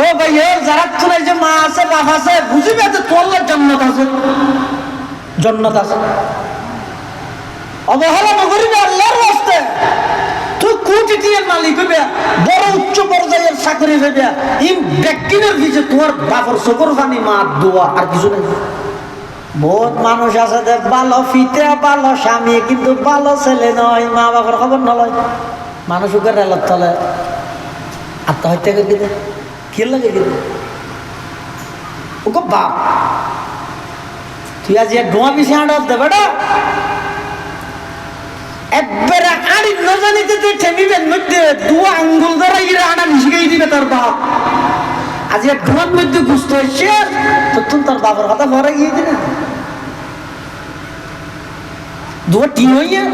ও ভাই যারা তোর যে মা আছে বাপ আছে বুঝিবে যে তোর জান্নাত আছে, জান্নাত আছে। অবহেলা নগরিবে আল্লাহর রাস্তে। তুই কোটি টিয়ার মালিক হইবে, বড় উচ্চ পর্যায়ের চাকরি হইবে, এই ব্যক্তির পিছে তোমার বাপর চোখের পানি মা দোয়া আর কিছু নেই। বহুত মানুষ আছে যে ভালো ফিতে ভালো স্বামী কিন্তু ভালো ছেলে নয়, মা বাবার খবর নলয়। মানুষ ওকে রেলত তলে আত্মহত্যা করে দিতে কি লাগে কিন্তু ওকে বাপ তুই আজ ডোয়া পিছিয়ে আড় দেবে না একবারে আড়ি নজানিতে তুই ঠেমিবেন মধ্যে দু আঙ্গুল ধরে ইরা আড়া মিশিয়ে দিবে তোর বাপ। আজ ডোয়ার মধ্যে গুস্ত হচ্ছে তো তুমি তোর বাবার কথা ভরে গিয়ে দিলে দুয়া টি হইয়া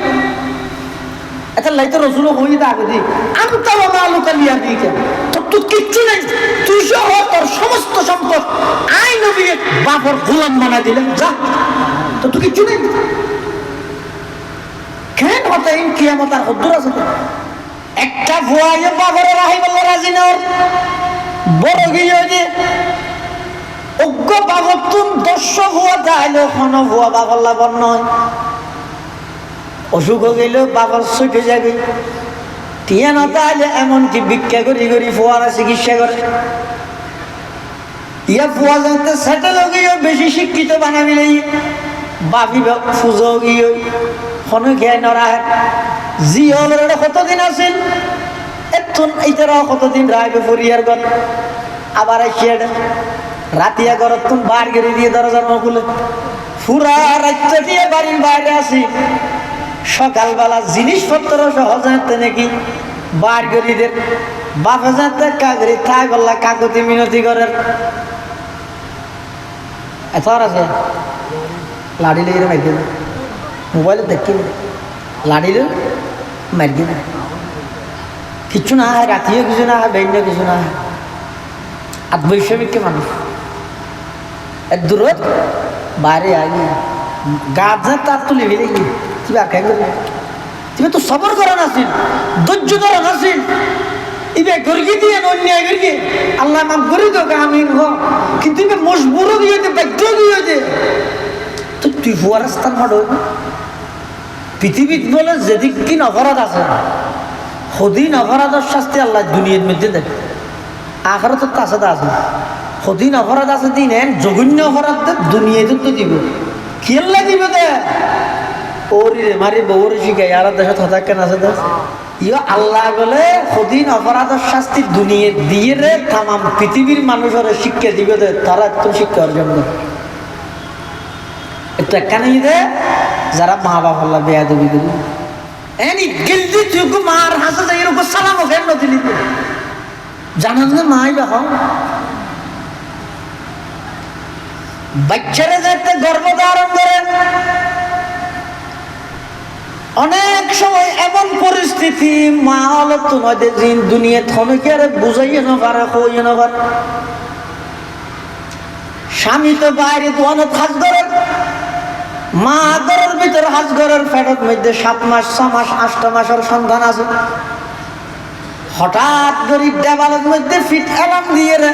এটা লাইতে রসুল হই আগে দি আমি তো আলুকা লিয়া দিই কেন তোর তো কিচ্ছু নেই, তুই সহ তোর সমস্ত সম্পদ আই নবী বাপর গোলাম বানাই দিলেন যা, তো তুই কিচ্ছু নেই। কেন হতে কিয়ামত আর হদ্দুর আছে একটা ভুয়াইয়ে বাপর রাহিবুল্লাহ রাজি নর বড় গিয়ে যে অজ্ঞ বাবর তুম 10 ভুয়া যাইলো কোন ভুয়া বাবল্লা বন নয়। অসুখ গেল বাবার ছুটে যাবে টিয়া না তাহলে এমনকি ভিক্ষা করি করি ফোয়ারা চিকিৎসা করে ইয়া ফুয়া জানতে সেটেল গিয়ে বেশি শিক্ষিত বানাবিলে বাপি ফুজো গিয়ে কোনো খেয়ে নরা জি হল কতদিন আছেন এতন এইটারা কতদিন রাইবে ফরিয়ার গত আবার আসিয়ে রাতিয়া ঘরত তুমি বার গেড়ে দিয়ে দরজার মুখলে পুরা রাত্রে দিয়ে বাড়ির বাইরে আসি সকালবেলা জিনিসপত্র সহজাতে নাকি বার গরিদের বাপে যাতে কাগরি থাই বললা কাকুতি মিনতি করেন এত আছে লাড়ি লেগে মার দিন মোবাইলে দেখি লাড়িলে মার দিন কিচ্ছু না হয় রাতিও কিছু না হয় বেঞ্জ কিছু না হয় আর বৈষয়িককে মানুষ এর দূরত বাইরে আগে গাছ তার তুলে ফেলে গিয়ে তুমি তো সবর করা নাছিল ধৈর্য ধরা নাছিল ইবে গর্গি দিয়ে অন্যায় গর্গি আল্লাহ মাফ করে দো আমি কিন্তু ইবে মজবুরও দিয়ে বাধ্য দিয়ে তো তুই ফুয়ার স্থান মাড পৃথিবীত বলে যেদিক দিন অপরাধ আছে সদিন অপরাধের শাস্তি আল্লাহ দুনিয়ার মধ্যে দেয় আখারে তো কাছে আছে সদিন অপরাধ আছে দিন জঘন্য অপরাধ দুনিয়াতে তো দিব কি আল্লাহ দিবে দে ওরে মারি বউরে শিখাই আর দেশে থাকেন আছে ইয়ে আল্লাহ বলে সদিন অপরাধের শাস্তি দুনিয়া দিয়ে রে তামাম পৃথিবীর মানুষের শিক্ষা দিবে দে তারা একটু শিক্ষা অর্জন করে একটু একখানে দে যারা মা বাবা আল্লাহ বেয়া দেবী দিল এনি গিলদি চুকু মার হাসে যাই এরকম সালাম ওখানে নদী জানান যে মাই বাবা বাচ্চারা যাতে গর্ভধারণ করে অনেক সময় এমন পরিস্থিতি মা হলো তোমাদের দিন দুনিয়া থনকে আর বুঝাইয়ে না পারে হইয়ে না পারে স্বামী তো বাইরে দোয়ানো হাজ করে মা ঘরের ভিতরে হাজ ঘরের ফেরত মধ্যে 7 মাস 6 মাস 8 মাসের সন্তান আছে হঠাৎ গরিব দেওয়ালের মধ্যে ফিট এলাম দিয়ে রে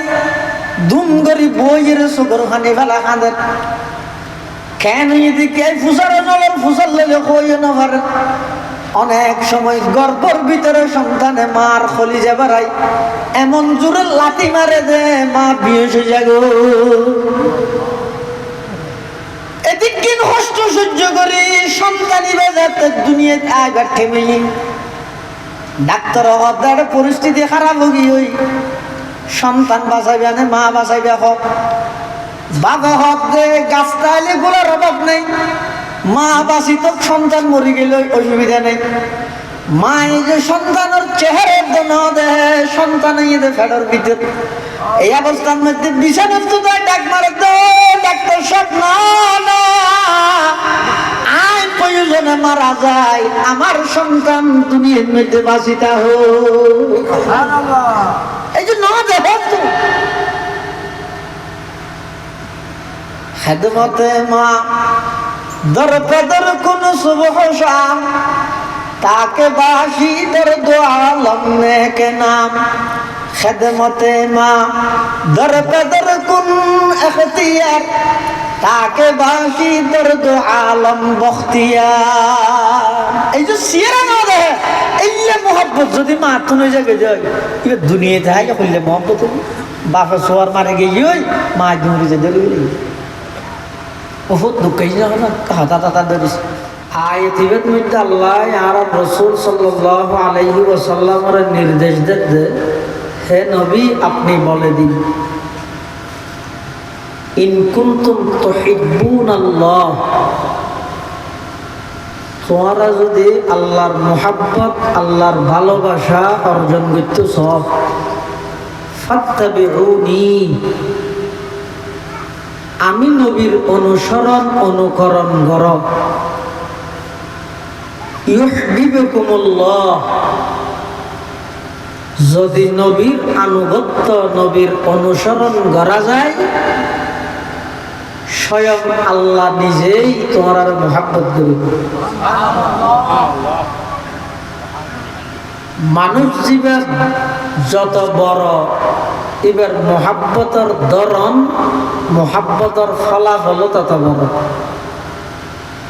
ধুম গরিব বইয়ের চোখের খানি ফেলা কাঁদের কেন এদিকে ফুসার নলের ফুসার লেগে কইয়ে না পারে অনেক সময় গর্ভের ভিতরে সন্তানে মার খলিজা বাড়াই এমন জোরে লাথি মারে দে মা বিয়ে যাগো এদিক কিন কষ্ট সহ্য করি সন্তানি বাজাতে দুনিয়াতে আগার থেমে ডাক্তার হওয়ার পরিস্থিতি খারাপ হয়ে ওই সন্তান বাঁচাইবে না মা বাঁচাইবে হোক বাবা হক দে গাছটা এলে গোলার অভাব নেই মা বাঁচি তো সন্তান মরি গেলে অসুবিধা নেই মা এই যে সন্তানের চেহারা দে সন্তান ফেডার ভিতর এই অবস্থার মধ্যে বিছানার তো ডাক মারে তো ডাক্তার সব না আয় প্রয়োজনে মারা যায় আমার সন্তান দুনিয়ার মধ্যে বাঁচিতা হোক এই যে না দেখো তো খেদমতে মা দরপদর কোন সুবহ শাম তাকে বাসি দর দো আলম কে নাম খেদমতে মা দর কদর কুন এখতিয়ার তাকে বাসি দর্দ আলম বখতিয়ার। এই যে সিয়ারা না দেয় এই মোহাব্বত যদি মাথা নই জাগে যায় এবার দুনিয়াতে হাই করলে মোহাব্বত বাপে সোয়ার মারে গিয়ে মা দুমরি যে ধরে গেলে বহুত দুঃখ না হাতা টাতা ধরিস আয়াতিবের মধ্যে আল্লাহ আর রাসূল সাল্লাল্লাহু আলাইহি ওয়াসাল্লামের নির্দেশ দেন, হে নবী আপনি বলে দিন ইন কুনতুম তুহিব্বুনাল্লাহ, তোমরা যদি আল্লাহর মুহাব্বত আল্লাহর ভালোবাসা অর্জন করতেছ ফাত্তাবিউনি, আমি নবীর অনুসরণ অনুকরণ করো, ইউহিব্বুকুমুল্লাহ, যদি নবীর আনুগত্য নবীর অনুসরণ করা যায় স্বয়ং আল্লাহ নিজেই তোমার মুহাব্বত করবে। মানুষ জীবন যত বড় এবার মুহাব্বতের ধরন মুহাব্বতের ফলাফল তত বড়।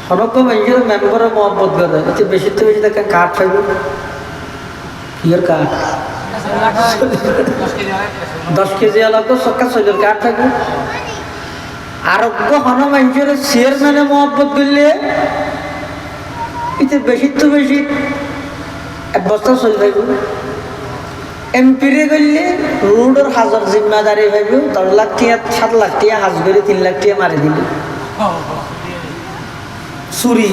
হরকম একজন মেম্বারে মহব্বত করে এতে বেশি তো বেশি দেখেন কাঠ খাইব ইয়ের কাঠ 10 কেজি আলাদা সক্কা শৈলের কাঠ থাকবে। আরোগ্য হন মানুষের চেয়ারম্যানে মহব্বত করলে এতে বেশি তো বেশি 1 বস্তা চলে থাকবে। এমপিরে করলে রোডের হাজার জিম্মাদারি ভাইব 10 লাখ টাকা 7 লাখ টাকা হাজ করে 3 লাখ টাকা মারি দিল চুরি।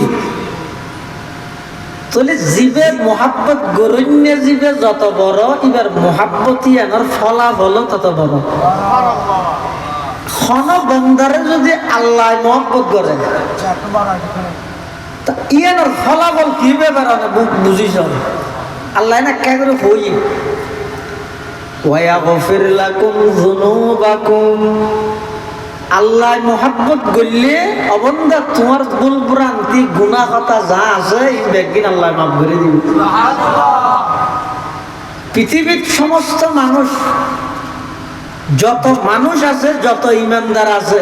তাহলে জীবে মোহাব্বত গরণ্য জীবে যত বড় এবার মোহাব্বতই আমার ফলাফল তত বড়। খন বন্দারে যদি আল্লাহ মোহাব্বত করে তা ইয়ানোর ফলাফল কি ব্যাপার বুঝিস আল্লাহ না কে করে হই ওয়াগফির লাকুম যুনুবাকুম, আল্লাহ মোহাব্বত করলে অবন্ধা তোমার ভুল ভ্রান্তি গুনাহ কথা যা আছে এই ব্যাগিন আল্লাহ মাফ করে দিবে। পৃথিবীর সমস্ত মানুষ যত মানুষ আছে যত ইমানদার আছে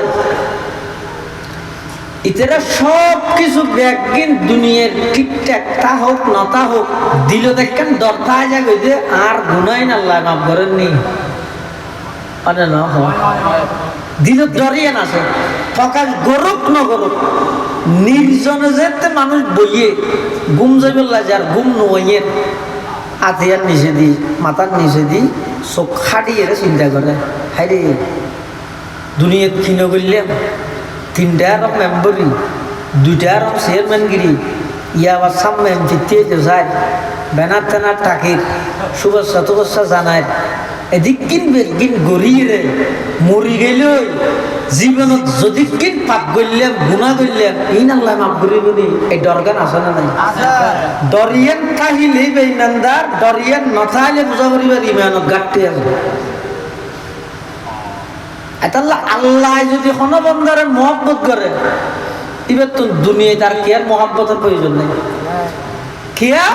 ইতেরা সব কিছু ব্যাগিন দুনিয়ার ঠিকঠাক তা হোক না তা হোক দিল দেখেন দরতা যাবে যে আর গুনাই না আল্লাহ মাফ করেননি মানে না দিল দরিয়ান আছে ফকাশ গরুক ন গরুক নির্জনে যেতে মানুষ বইয়ে গুম যাইবল্লা যার গুম নইয়ে আতিয়ার নিচে দি মাথার নিচে দি চোখ খাটিয়ে চিন্তা করে হাই রে দুনিয়াত কিনে করলাম 3টা রকম মেম্বরি 2টা রকম চেয়ারম্যানগিরি ইয়া আবার সামনে ভিত্তিতে যায় ব্যানার ট্যানার টাকির শুভেচ্ছা টুভেচ্ছা জানায় এদিক কিনবে কিন গড়িয়ে রে মরি গেল জীবনত যদি কিন পাপ করলাম গুণা করলাম ইন আল্লাহ মাফ করিব নি এই দরকার আছে না নাই? দরিয়ান কাহিলে বেঈমানদার দরিয়ান নথাইলে বুঝা করিবার ইমানত গাটতে আছে। আল্লাহ আল্লাহ যদি কোনো বন্দারে মহব্বত করে এবার তো দুনিয়ায় তার কি আর মহব্বতের প্রয়োজন নেই। কিয়া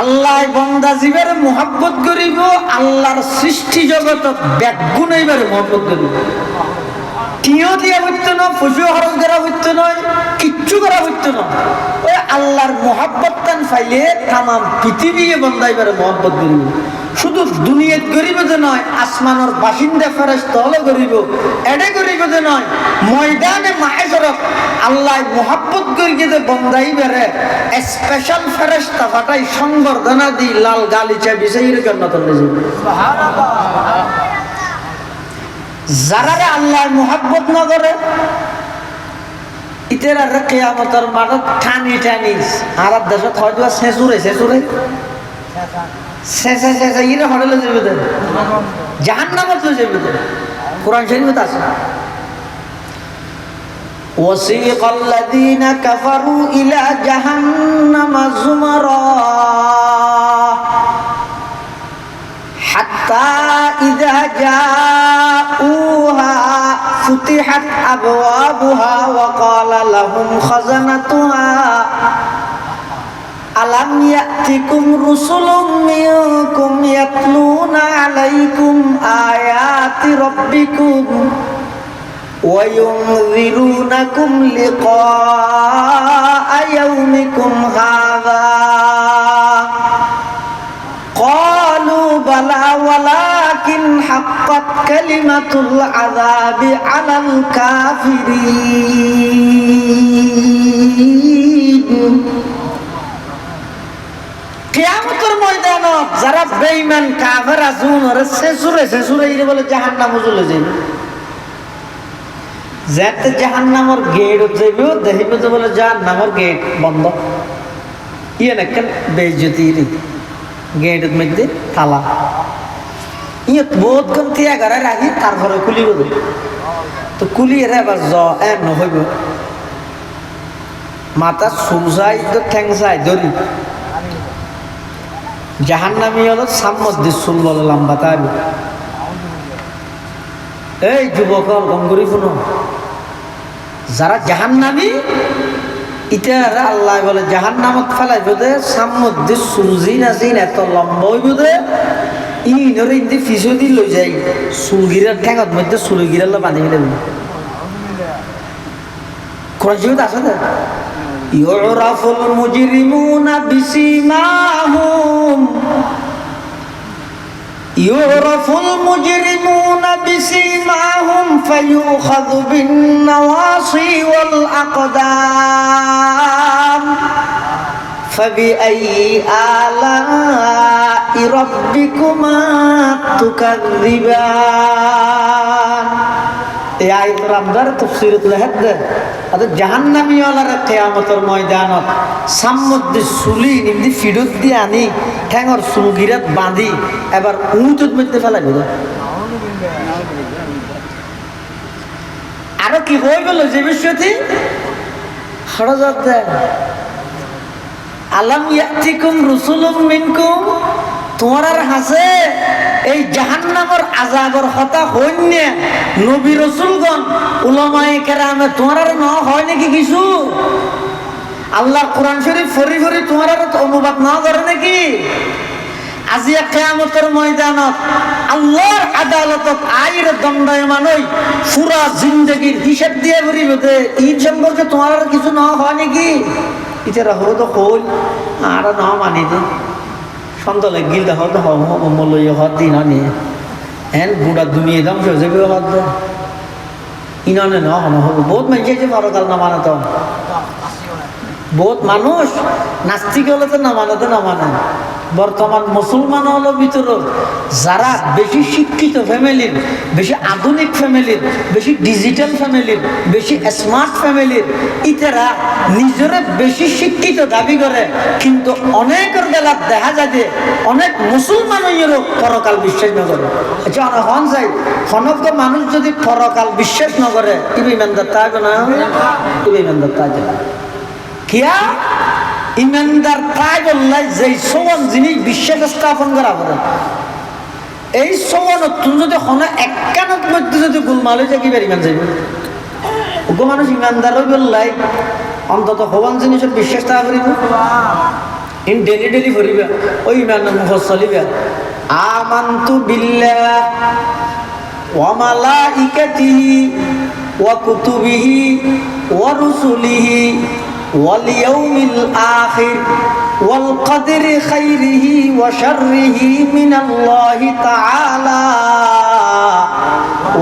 আল্লাহ বন্দা জীবের মহব্বত করিব আল্লাহর সৃষ্টি জগত ব্যাগুণ এইবারে মহব্বত করিব। কিয় দিয়া হইতো না পশু খরচ করা হইতো নয় কিচ্ছু করা হইতো না ওই আল্লাহর মহব্বত টান ফাইলে তামাম পৃথিবী বন্দা এবারে মহব্বত করিব। শুধু দুনিয়াত গরিব যে নয় আসমানের বাসিন্দা ফেরেশতা হলে গরিব এডে গরিব যে নয় ময়দানে মাহেশরত আল্লাহ মোহাব্বত করিয়ে যে বন্দাই বেড়ে স্পেশাল ফেরেশতা ফাটাই সংবর্ধনা দি লাল গালিচা বিষয় জন্নত যারা আল্লাহ মোহাব্বত না করে ইতেরা কিয়ামতের মাঠত টানি টানি আর দেশত হয়তো শেষুরে শেষুরে শেষে শেষে ইরে হড়লে যাবে তো জাহান্নামত যাবে তো কোরআন শরীফে আছে وسيق الذين كفروا إلى جهنم زمرا حتى إذا جاءوها فتحت أبوابها وقال لهم خزنتها আলাম ইয়াতিকুম রুসুলুম মিনকুম ইয়াতলুনা আলাইকুম আয়াতি রাব্বিকুম ওয়া ইউনযিরুনাকুম লিকাআ ইয়াউমিকুম হাযা ক্বালু বালা ওয়ালাকিন হাক্কাত কালিমাতুল আযাবি আলাল কাফিরিন। কিয়ামতের ময়দানত যারা বেঈমান কাফের আজুন ওরে সেসুরে ইরে বলে জাহান্নামে চলে যাবে। যেতে জাহান্নামের গেট যাবে দেখিবে যে বলে জাহান্নামের গেট বন্ধ, ইয়ে না কেন বেইজ্জতি গেটের মধ্যে তালা, ইয়ে বহুত কম তিয়া ঘরে রাখি তারপরে খুলিব, তো খুলিয়ে এবার নহইব মাথা সুলসাই তো ঠ্যাংসাই ধরি জাহান্নামী হলো সাম্মদ্দি চুল বলে লম্বা তাই। এই যুবক গম করি শুনো, যারা জাহান্নামী ইতারা আল্লাহ বলে জাহান্নামত ফেলাই বোধে সাম্মদ্দি চুল জিন আছে এত লম্বা হইব দে ইনরে ইন্দি ফিসো দি লই যাই চুলগিরার ঠ্যাঙত মধ্যে চুলগিরাল বাঁধি ফেলে খরচ আছে না। ইউরাফুল মুজরিমুনা বিসিমাহুম ইউরাফুল মুজরিমুনা বিসিমাহুম ফায়ুখাযু বিন নাওয়াসি ওয়াল আকদাম ফাবিআইয়ি আলাই রাব্বিকুমা তুকাযযিবান। এই আয়াতের আমদার তাফসীরুল হাদ আদ জাহান্নামী ওয়ালার কিয়ামতের ময়দানত সাম্মদ্দি সুলি নিমদি ফিডুত দি আনি ঠ্যাঙর সুলগিরাত বাঁধি এবার উঁচুত মধ্যে ফেলাই দিল। আরো কি হয়ে গেল যে বিষয়টি হরজত দেয় আলাম ইয়াতিকুম রুসুলুম মিনকুম, তোমার হাসে এই জাহান্নামের আযাবের কথা হইনে নবী রাসূলগণ উলামায়ে কেরামে তোমার ন হয় নাকি কিছু আল্লাহর কোরআন শরীফ ফরি ফরি তোমার অনুবাদ না করে নাকি? আজিয়া কিয়ামতের ময়দানত আল্লাহর আদালতত আইরে দণ্ডায়মান হই পুরা জিন্দেগীর হিসাব দিয়ে বলিব যে ঈদ সম্পর্কে তোমার কিছু না হয় নাকি? ইতারা হতো কই আর না মানি দে সন্তালে গিল দে হতো মূল্য হত দিন আনি এন বুড়া দুনিয়া ধ্বংস হয়ে যাবে হত দে ইনানে না হন হবো। বহুত মানুষ আছে পরকাল না মানাতো, বহুত মানুষ নাস্তিক হলে তো না মানে বর্তমান মুসলমান হলো ভিতর যারা বেশি শিক্ষিত ফ্যামিলির, বেশি আধুনিক ফ্যামিলির, বেশি ডিজিটাল ফ্যামিলির, বেশি স্মার্ট ফ্যামিলির ইতারা নিজরে বেশি শিক্ষিত দাবি করে, কিন্তু অনেকের বেলা দেখা যায় যে অনেক মুসলমানেরও পরকাল বিশ্বাস না করে। আচ্ছা হন যাই হনক মানুষ যদি পরকাল বিশ্বাস না করে ইবি ইমানদার তাই না, ইবি ইমানদার তাই না কিয়া ইমানদার তাই বললাই যে সমান জিনিস বিশ্বাস স্থাপন করা করে এই সমান তুমি যদি হন একখানত মধ্যে যদি গোলমাল হয়ে যায় কিবার ইমান যাইবে ওগো মানুষ ইমানদার হয়ে বললাই অন্তত হবান জিনিসের বিশ্বাস তা করিব ইন ডেলি করিবা ওই ইমান মুখ চলিবা আমানতু বিল্লাহ ওয়া মালাইকাতিহি ওয়া কুতুবিহি ওয়া রুসুলিহি واليوم الآخر والقدر خيره وشره من الله تعالى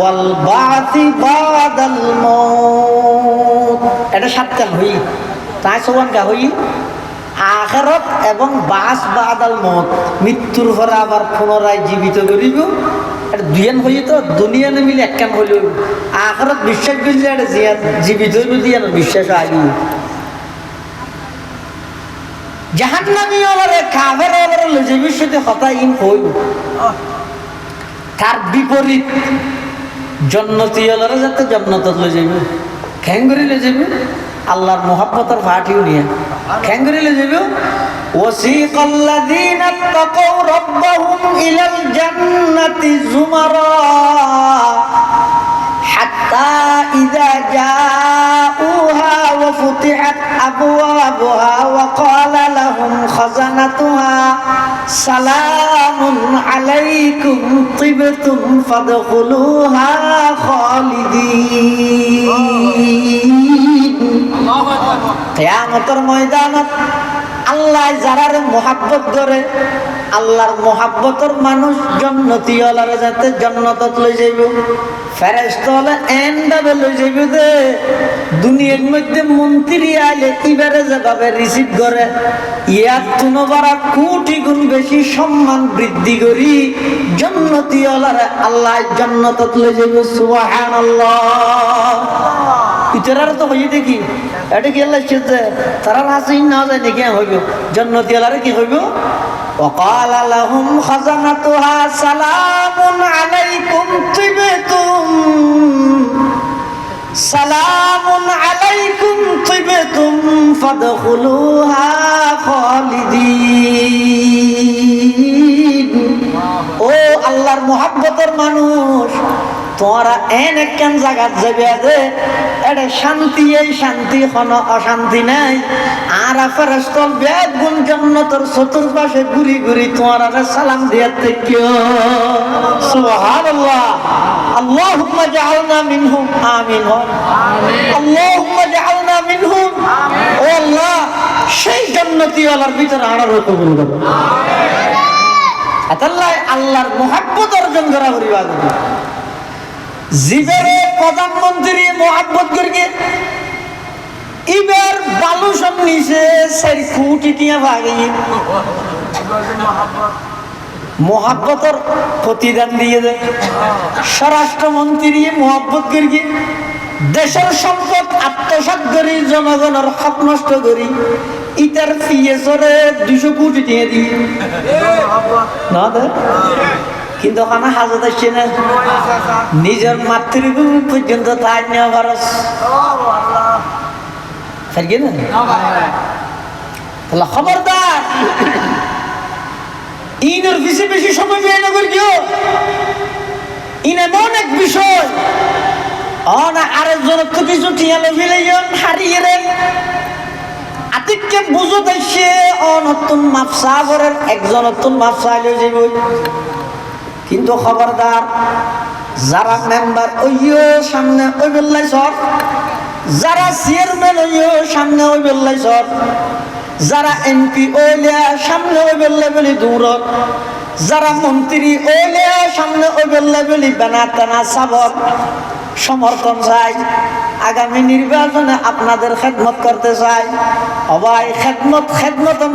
والبعث بعد الموت। এটা সাতটা হই তাই সমান কা হই আখিরাত এবং বাস বাদাল মউত, মৃত্যুর পরে আবার পুনরায় জীবিত করিব। এটা দুইয়ান হই তো দুনিয়া নে মিলে একখান হইল আখিরাত বিশ্বাস করলে এটা জীবিত হইব দিয়া বিশ্বাস আইব। জাহান্নামী ওলারে কাফের ওলারে যে বিষয়তে কথা ইন হইব তার বিপরীত জান্নাতি ওলারে যাতে জান্নাতত লই যাইব খেঙ্গরি লই যাইব আল্লাহর মুহাব্বতের ফাটিও নিয়ে খেঙ্গরি লই যাইব। ওয়াসিকাল্লাযীনা তাকাউ রাব্বাহুম ইলাল জান্নাতি যুমারা হাত্তা ইযা জাউহা ওয়া ফুতিহাত আবওয়াবুহা ওয়া ক্বালা লাহুম খাজানাতুহা সালামুন আলাইকুম তিবতুম ফাদখুলুহা খালিদিন। কিয়ামতের ময়দানত আল্লাহ যারার মোহাব্বত করে, আল্লাহর মোহাব্বতের মানুষ জান্নাতি হলারে যাতে জান্নাতত লই যাইব, ফেরেশতা হলে এন্ডাবে লই যাইব। দে দুনিয়ার মধ্যে মন্ত্রী আইলে ইবারে যেভাবে রিসিভ করে, ইয়ার তুনবারা কোটি গুণ বেশি সম্মান বৃদ্ধি করি জান্নাতি হলারে আল্লাহ জান্নাতত লই যাইব। সুবহানাল্লাহ। ইতরার তো হই দেখি এটা কি আল্লাহ শিখছে তারা হাসিন না যায় নাকি হইব জান্নাতি হলারে কি হইব? وقال لهم خزنتها سلام عليكم طبتم سلام عليكم طبتم فادخلوها خالدين। ও আল্লাহর মোহাব্বতের মানুষ, তোমরা এন একখান জায়গা যাবে দে এটা শান্তি, এই শান্তি কোনো অশান্তি নাই। আর ফেরেশতা বেদ গুণ জান্নাতের চতুর্পাশে ঘুরি ঘুরি তোমরা সালাম দিয়ে থেকেও। সুবহানাল্লাহ। আল্লাহুম্মা জাআলনা মিনহুম। আমিন। আল্লাহুম্মা জাআলনা মিনহুম। ও আল্লাহ সেই জান্নাতি ওয়ালার ভিতরে আমারও কবুল করো। আল্লাহ আল্লাহর মুহাব্বত অর্জন করা করিবা। জিবেরে প্রধানমন্ত্রী মোহাব্বত করিয়ে এবার বালুসন নিচে 4 কোটি টিয়া ভাগি মোহাব্বতর প্রতিদান দিয়ে দেয়। স্বরাষ্ট্রমন্ত্রী মোহাব্বত করিয়ে দেশের সম্পদ আত্মসাৎ করি, জনগণের হক নষ্ট করি, ইটার পিএসরে 200 কোটি টিয়া দিই না দেয়। কিন্তু ওখানে হাজত আসছে না, নিজের মাতৃভূমি পর্যন্ত তাই নেওয়া খরচ না। খবরদার ইনের বেশি বেশি সময় ব্যয় না করি কেউ। ইন এমন এক বিষয় না আরেকজনের তো কিছু টিয়ালে ফেলে হারিয়ে রে আতিককে বুঝো দেখছে নতুন মাপসা করেন, একজন নতুন মাপসা হইলে যাইব। কিন্তু খবরদার যারা মেম্বার ওইও সামনে ওই বেল্লাই সর, যারা চেয়ারম্যান ওইও সামনে ওই বেল্লাই সর, যারা এমপি ওইলিয়া সামনে ওই বেল্লাই বলি দূরত, যারা মন্ত্রী ওইলিয়া সামনে ওই বেল্লাই বলি বেনা টানা সাবক সমর্থন চাই। আগামী নির্বাচনে আপনাদের খেদমত করতে চাই। অবাই খেদমত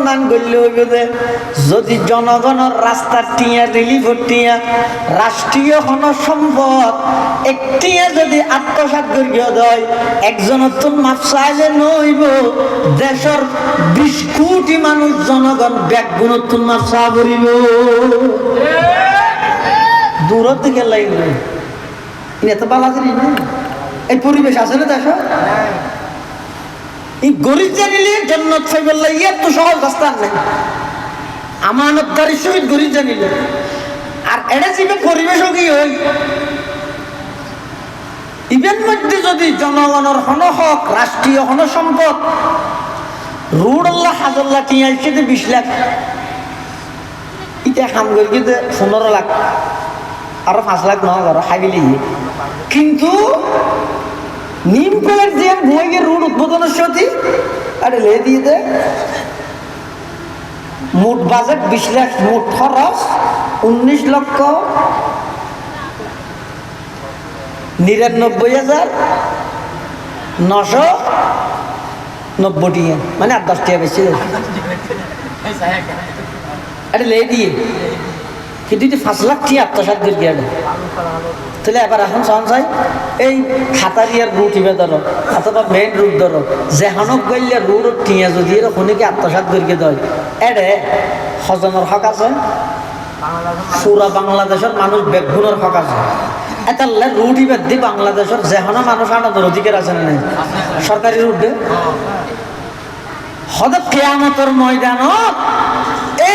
নান করলে হইবে যদি জনগণের রাস্তার টিয়া রিলিফের টিয়া রাষ্ট্রীয় হন সম্পদ একটিয়া যদি আত্মসাৎ করিয়া দেয়, একজনের তো মাপ চাইলে নইব দেশের 20 কোটি মানুষ জনগণ ব্যাগগুণের তো মাপ চা করিব। দূরের দিকে লাগবে এত বালা জিনিস না। এই পরিবেশ আছে না দেশ, এই গরিব জানিলে জান্নাত পাইবার লাগি এত সহজ রাস্তা নেই। আমানতদারির সহিত গরিব জানিলে আর এটা জীবে পরিবেশও কি হয়। ইভেন মধ্যে যদি জনগণের হন হক রাষ্ট্রীয় হন সম্পদ রুড আল্লাহ হাজাল্লাহ টিয়া 20 লাখ, ইটা কাম করি 15 লাখ আরো 5 লাখ নয় করো হাইবিলি। কিন্তু নিম প্লেট দিয়ে বইয়ে রুট উদ্বোধনের সতী আরে লে দিয়ে দে মোট বাজেট 20 লাখ, মোট খরচ 19,99,990 মানে 8-10 টাকা বেশি আরে লে দিয়ে। কিন্তু 5 লাখ কি আত্মসাৎ করে গিয়ে তাহলে এবার এখন সহন চাই এই খাতারিয়ার রুট ইবে ধরো অথবা মেইন রুট ধরো যেখানক গইলে রুট টিয়া যদি এরকমকে আত্মসাৎ করিয়ে দেয় এডে হজনের হক আছে, পুরা বাংলাদেশের মানুষ বেগুনের হক আছে। এটা রুট ইবে দি বাংলাদেশের যেখানো মানুষ আনন্দের অধিকার আছে না সরকারি রুটে হদ কিয়ামতের ময়দানত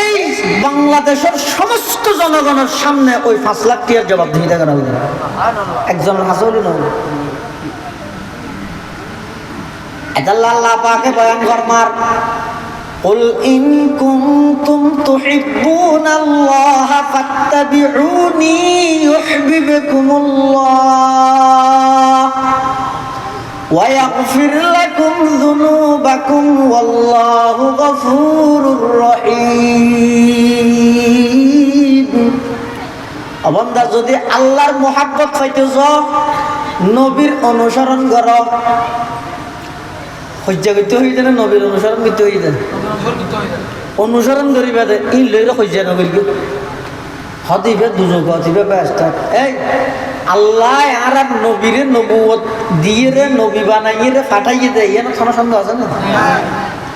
এই বাংলাদেশের সমস্ত জনগণের সামনে ওই 5 লাখ টাকার জবাবদিহিতা করা হবে। একজনের হাসলি নয়। এটা আল্লাহ পাকে বয়ান ফরমার قل إن كنتم تحبون الله فاتبعوني يحببكم الله ويغفر لكم ذنوبكم والله غفور رحيم বান্দা যদি আল্লাহর মোহাব্বত পাইতেছ নবীর অনুসরণ করো হজ্জা করতে হয়ে যায় নবীর অনুসরণ করতে হয়ে যায় অনুসরণ করিবা দে ই লইলে হজ্জা নবীর হদিবে দুজক হদিবে ব্যস্ত এই আল্লাহ আর নবীরে নবুয়ত দিয়ে রে নবী বানাইয়ে রে পাঠাইয়ে দেয় এর কোনো সন্দেহ আছে না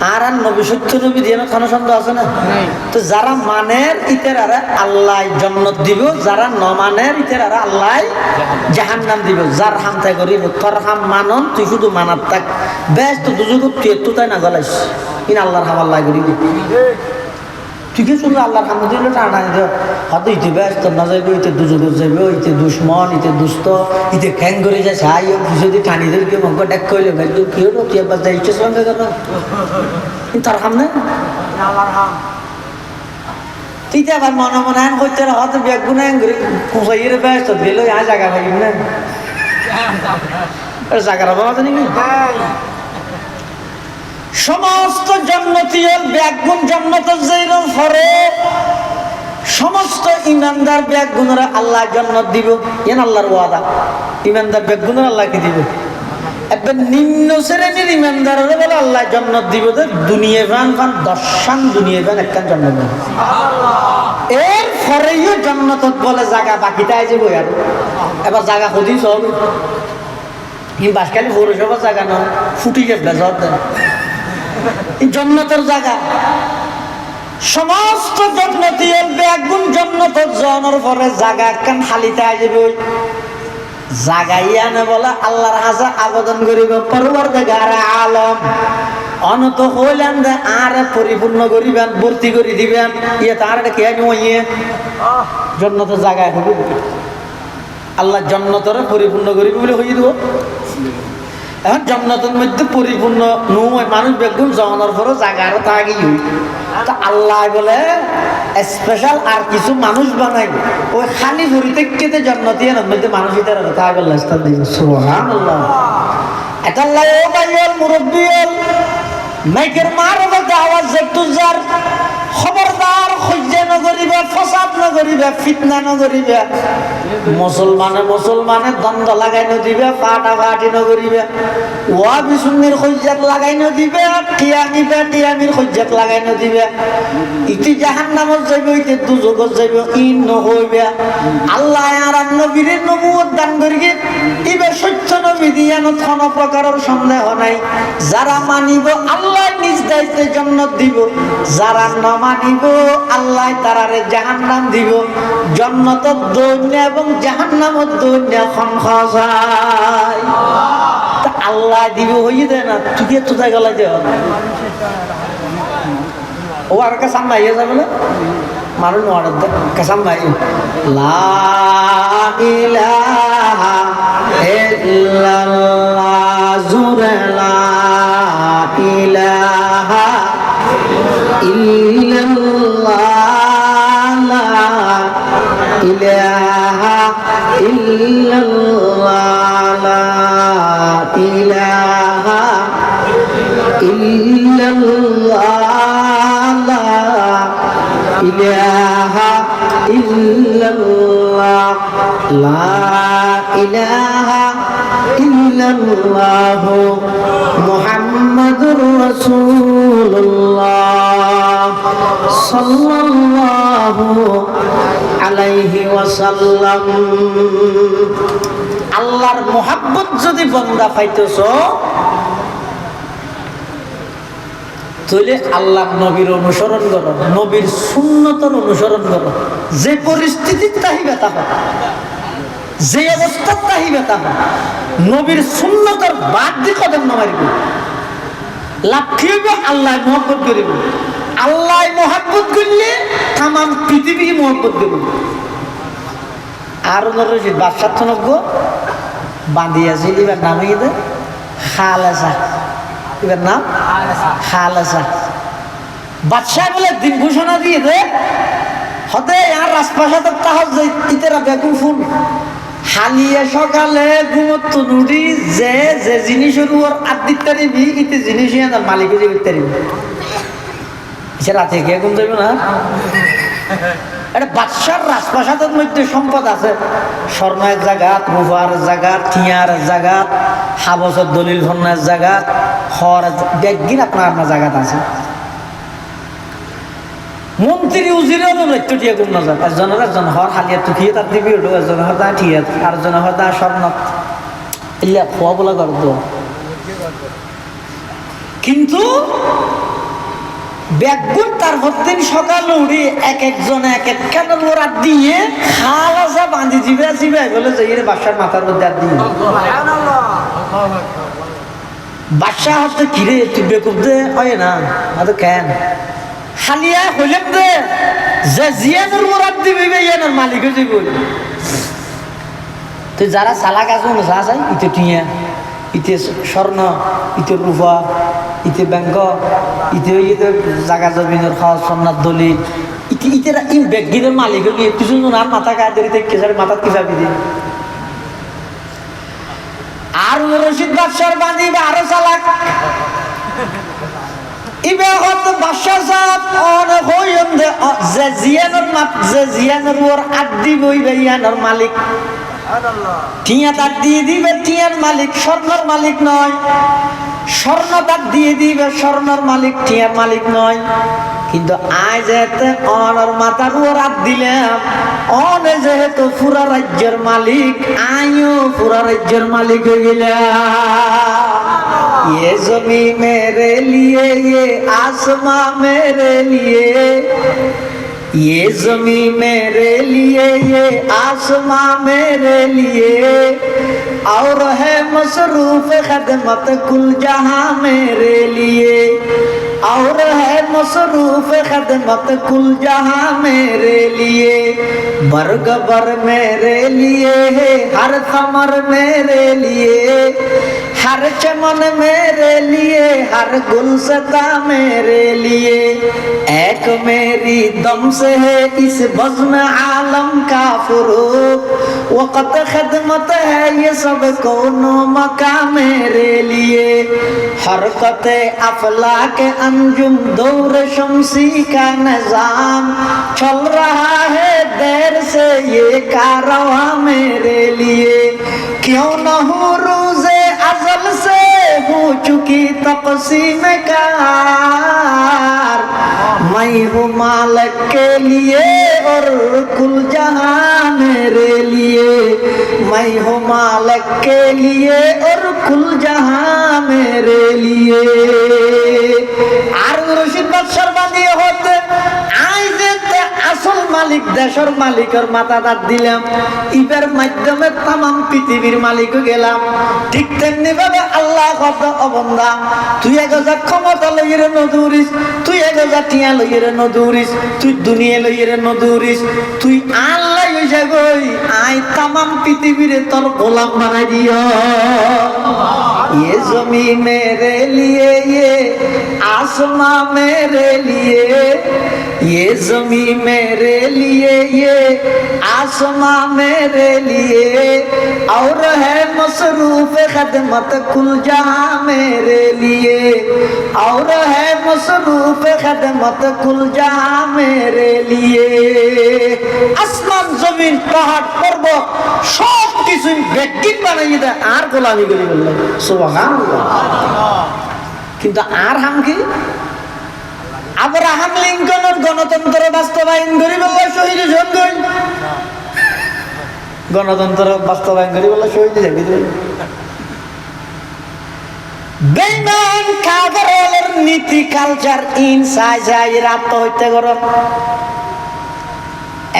আর নবী সত্য নবী দিয়ে কোনো সন্দেহ আছে না তো যারা মানের ইতের আর আল্লাহ জান্নাত দিব যারা ন মানের ইতের আর আল্লাহ জাহান্নাম দিব যার হামতা করিব তোর হাম মানন তুই শুধু মানাত থাক বেশ তো দুজক তুই তো তাই না গলাইস ইন আল্লাহর হাম আল্লাহ করি দি ঠিক আছে শুধু আল্লাহর হাম দিলে টানা দিও হয়তো ইতে বেশ তোর না যাইবে ইতে দুজক যাইবে ইতে দুশ্মন ইতে দুষ্ট ইতে খ্যাং করে যায় সাই যদি টানি দেবে কেউ মঙ্গ ডাক কইলে ভাই তুই কি হলো তুই একবার যাই ইচ্ছে সঙ্গে কেন তার হাম না তুই তো আবার মনে মনে আন করতে হয়তো ব্যাগ গুনে কুসাইয়ের ব্যস্ত দিল আর জায়গা পাইব না জায়গার অভাব আছে নাকি সমস্ত জন্নতীয় ব্যাগুণ জন্নতের যেরকম ফরে সমস্ত ইমানদার ব্যাগুণরা আল্লাহ জন্নত দিব এন আল্লাহর ওয়াদা ইমানদার ব্যাগুণরা আল্লাহকে দিব একবার নিম্ন শ্রেণীর ইমানদারের বলে আল্লাহ জন্নত দিব দুনিয়া ফান ফান দশান দুনিয়া ফান একখান জন্নত এর ফরেও জন্নত বলে জায়গা বাকিটা আইছে বই আর এবার জায়গা খুঁজি সব বাসকালি পৌরসভার জায়গা নয় ফুটি গেপটা জব দেয় জন্নতের জায়গা সমস্ত জন্নতি বেগুন জন্নতের জনের পরে জায়গা একখান খালিতে আসবে ওই জাগাইয়া না বলে আল্লাহর হাজা আবেদন করিব পরওয়ারদিগার আলম অনত হইলেন দে আর পরিপূর্ণ করিবেন ভর্তি করে দিবেন ইয়ে তার কে নিয়ে জন্নতের জায়গায় হবে আল্লাহ জন্নতর পরিপূর্ণ করিবে বলে হয়ে দেব এখন জন্নতের মধ্যে পরিপূর্ণ নয় মানুষ বেগুন জমানোর পরও জায়গা আরো থাকি তা আল্লাহ বলে স্পেশাল আর কিছু মানুষ বানাই ওই খালি ভরি থেকে জন্নতি মধ্যে মানুষ তাই বললাম সুবহানাল্লাহ এটা আল্লাহ ও ভাইয়াল মুরব্বী মাইকের মারবে আওয়াজ একটু যার খবরদার হজ্জা নগরিবে ফসাদ নগরিবে ফিতনা নগরিবে মুসলমানে দ্বন্দ্ব লাগাই নদিবে ফাটাফাটি নগরিবে ওয়া বিসুন্নির হজ্জাত লাগাই নদিবে টিয়ামির হজ্জাত লাগাই নদিবে ইতি জাহান্নামত যাইবে ইতি দুজগত যাইবে ইন নহইবে আল্লাহ আর নবীর নবুয়ত দান করিগে ইবে সত্য নবী দিয়ানো কোনো প্রকারের সন্দেহ নাই যারা মানিব আল্লাহ নিজ দায়িত্বে জান্নাত দিব যারা না মানিব আল্লাহ তারারে জাহান্নাম দিব জান্নাতের দৈন্য এবং জাহান্নামের দৈন্য খনখসাই তা আল্লাহ দিব হইয়ে দেয় না তুই কি তো জায়গা লাগে ও আর কা সামনে আইয়া যাবে না মানুষ অর্ডার দে কাসাম ভাই লা ইলাহা ইল্লাল্লাহ জুরে লা ইলাহা ইল্লাল্লাহ লা ইলাহা ইল্লাল্লাহ লা ইলাহা ইল্লাল্লাহ লা ইলাহা ইল্লাল্লাহ লা ইলাহা ইল্লাল্লাহ মুহাম্মাদুর রাসূলুল্লাহ সাল্লাল্লাহু আলাইহি ওয়াসাল্লাম আল্লাহর মোহাব্বত যদি বান্দা পাইতেছো তাহলে আল্লাহ নবীর অনুসরণ করো নবীর সুন্নতের অনুসরণ করো যে পরিস্থিতির তাহিবে তা যে অবস্থার তাহিবে তা নবীর সুন্নতের বাদ দিয়ে কদম নামারিব লাভ কি হবে আল্লাহ মহব্বত করিব আল্লাহ মহব্বত করলে তাম পৃথিবী মহব্বত দেব আর রশিদ বাদশাহ নজ্ঞ বাঁধিয়াছি এবার নামিয়ে দে খালেসা এবার নাম খালেসা বাদশাহ বলে দিন ঘোষণা দিয়ে দে হতে আর রাজপ্রাসাদের তাহজ ইতেরা বেগুন ফুল হালিয়ে সকালে ঘুমত নুড়ি যে যে জিনিসের উপর আদিত তারিবি ইতে জিনিস মালিক যে তারিবি সে রাতে কে ঘুম যাবে না। এটা বাদশার রাজপ্রাসাদের মধ্যে সম্পদ আছে, স্বর্ণের জায়গাত, রূপার জায়গাত, টিয়ার জায়গাত, হাবসের দলিল ফন্নের জায়গাত, হর ব্যাগিন আপনার জায়গাত আছে। মন্ত্রী উজিরে অনুরোধ টিয়া গুম না যাক একজন হর হালিয়া তুকিয়ে তার দিবি ওঠো, একজন হতা ঠিয়া আর জন হতা স্বর্ণ ইয়া খোয়া বলা করতো। কিন্তু ব্যাগুন তার দিন সকালে উড়ি এক একজন এক এক কানের ওরা দিয়ে খালাসা বাঁধি জিবে জিবে বলে যে বাসার মাথার মধ্যে আর দিয়ে বাদশাহ হচ্ছে কিরে তুই বেকুব দে হয় না তো কেন হালিয়া হইলেন দে যে জিয়ানোর মোরাদ দিবি ইয়ানোর মালিক হয়ে যাবি। তুই যারা চালাক আছে যা চাই ইতে টিয়া, ইতে স্বর্ণ, ইতে রূপা, ইতে ব্যাংক, ইতে ইতে জাগা জমিনের খাওয়া সন্ন্যার দলিল ইতে ইতেরা ইন ব্যাগিনের মালিক হয়ে গিয়ে কিছু আর মাথা কায় দেরিতে কেসার মাথা কিভাবে দিয়ে আর রশিদ বাদশার বাঁধি বা আরো চালাক ইবে হত বাদশা সাহেব অনেক হইন দে যে জিয়ানোর ওর আড্ডি বইবে ইয়ানোর মালিক টিয়া তার দিয়ে দিবে টিয়ার মালিক স্বর্ণর মালিক নয়, স্বর্ণ তার দিয়ে দিবে স্বর্ণর মালিক টিয়ার মালিক নয়। কিন্তু আয় যেতে অনর মাথার ওর হাত দিলাম অনে যেহেতু পুরা রাজ্যের মালিক আইও পুরা রাজ্যের মালিক হয়ে গেলাম। ये जमी मेरे लिए ये आसमां मेरे लिए, ये जमी मेरे लिए ये आसमां मेरे लिए, और है मसरूफ खदमत कुल जहां मेरे लिए, और है मसरूफ खदमत कुल जहां मेरे लिए, बर्ग बर मेरे लिए है हर थमर मेरे लिए, हर चमन मेरे लिए हर गुलसता मेरे लिए, एक मेरी दम से है इस बज़्म आलम का फुरूक, वक़्त खिदमत है ये सब कौनो मका मेरे लिए, हरकत अफलाक अंजुम दौर शम्सी का निज़ाम चल रहा है देर से ये कारवां मेरे लिए, क्यों न हो रोज़े अज़ल से हो चुकी तक़सीम कार, मैं हूँ मालिक के लिए और कुल जहां मेरे लिए, मैं हूँ मालिक के लिए और कुल जहां मेरे लिए। আর রশিদ বাদশার বানিয়ে হতে আই যেতে আসল মালিক দেশের মালিকের মাথা দাঁত দিলাম ইবের মাধ্যমে তামাম পৃথিবীর মালিক গেলাম। ঠিক তেমনি ভাবে আল্লাহ কত অবন্দা তুই এগোজা ক্ষমতা লইরে নদৌরিস, তুই এগোজা টিয়া লইরে নদৌরিস, তুই দুনিয়া লইরে নদৌরিস, তুই আল্লাহ হইছে গই আই তামাম পৃথিবীরে তোর গোলাম বানাই দিও। ये जमी मेरे लिए ये आसमां मेरे लिए, ये जमी मेरे लिए ये आसमां मेरे लिए, और है मसरूफ खदमत कुल जहां मेरे लिए, और है मसरूफ खदमत कुल जहां मेरे लिए। আসমান জমিন পাহাড় পর্বত সব কিছু ব্যক্তিক বানাইয়ে দেয় আর গোলামি করি বললেন সুবহানাল্লাহ। কিন্তু আর হাম কি আব্রাহাম লিঙ্কনের গণতন্ত্র বাস্তবায়ন করি বললে শহীদ হন, গণতন্ত্র বাস্তবায়ন করি বললে শহীদ যাবি বেঈমান কাফেরের নীতি কালচার ইনসাই যাই রাত হইতে গরম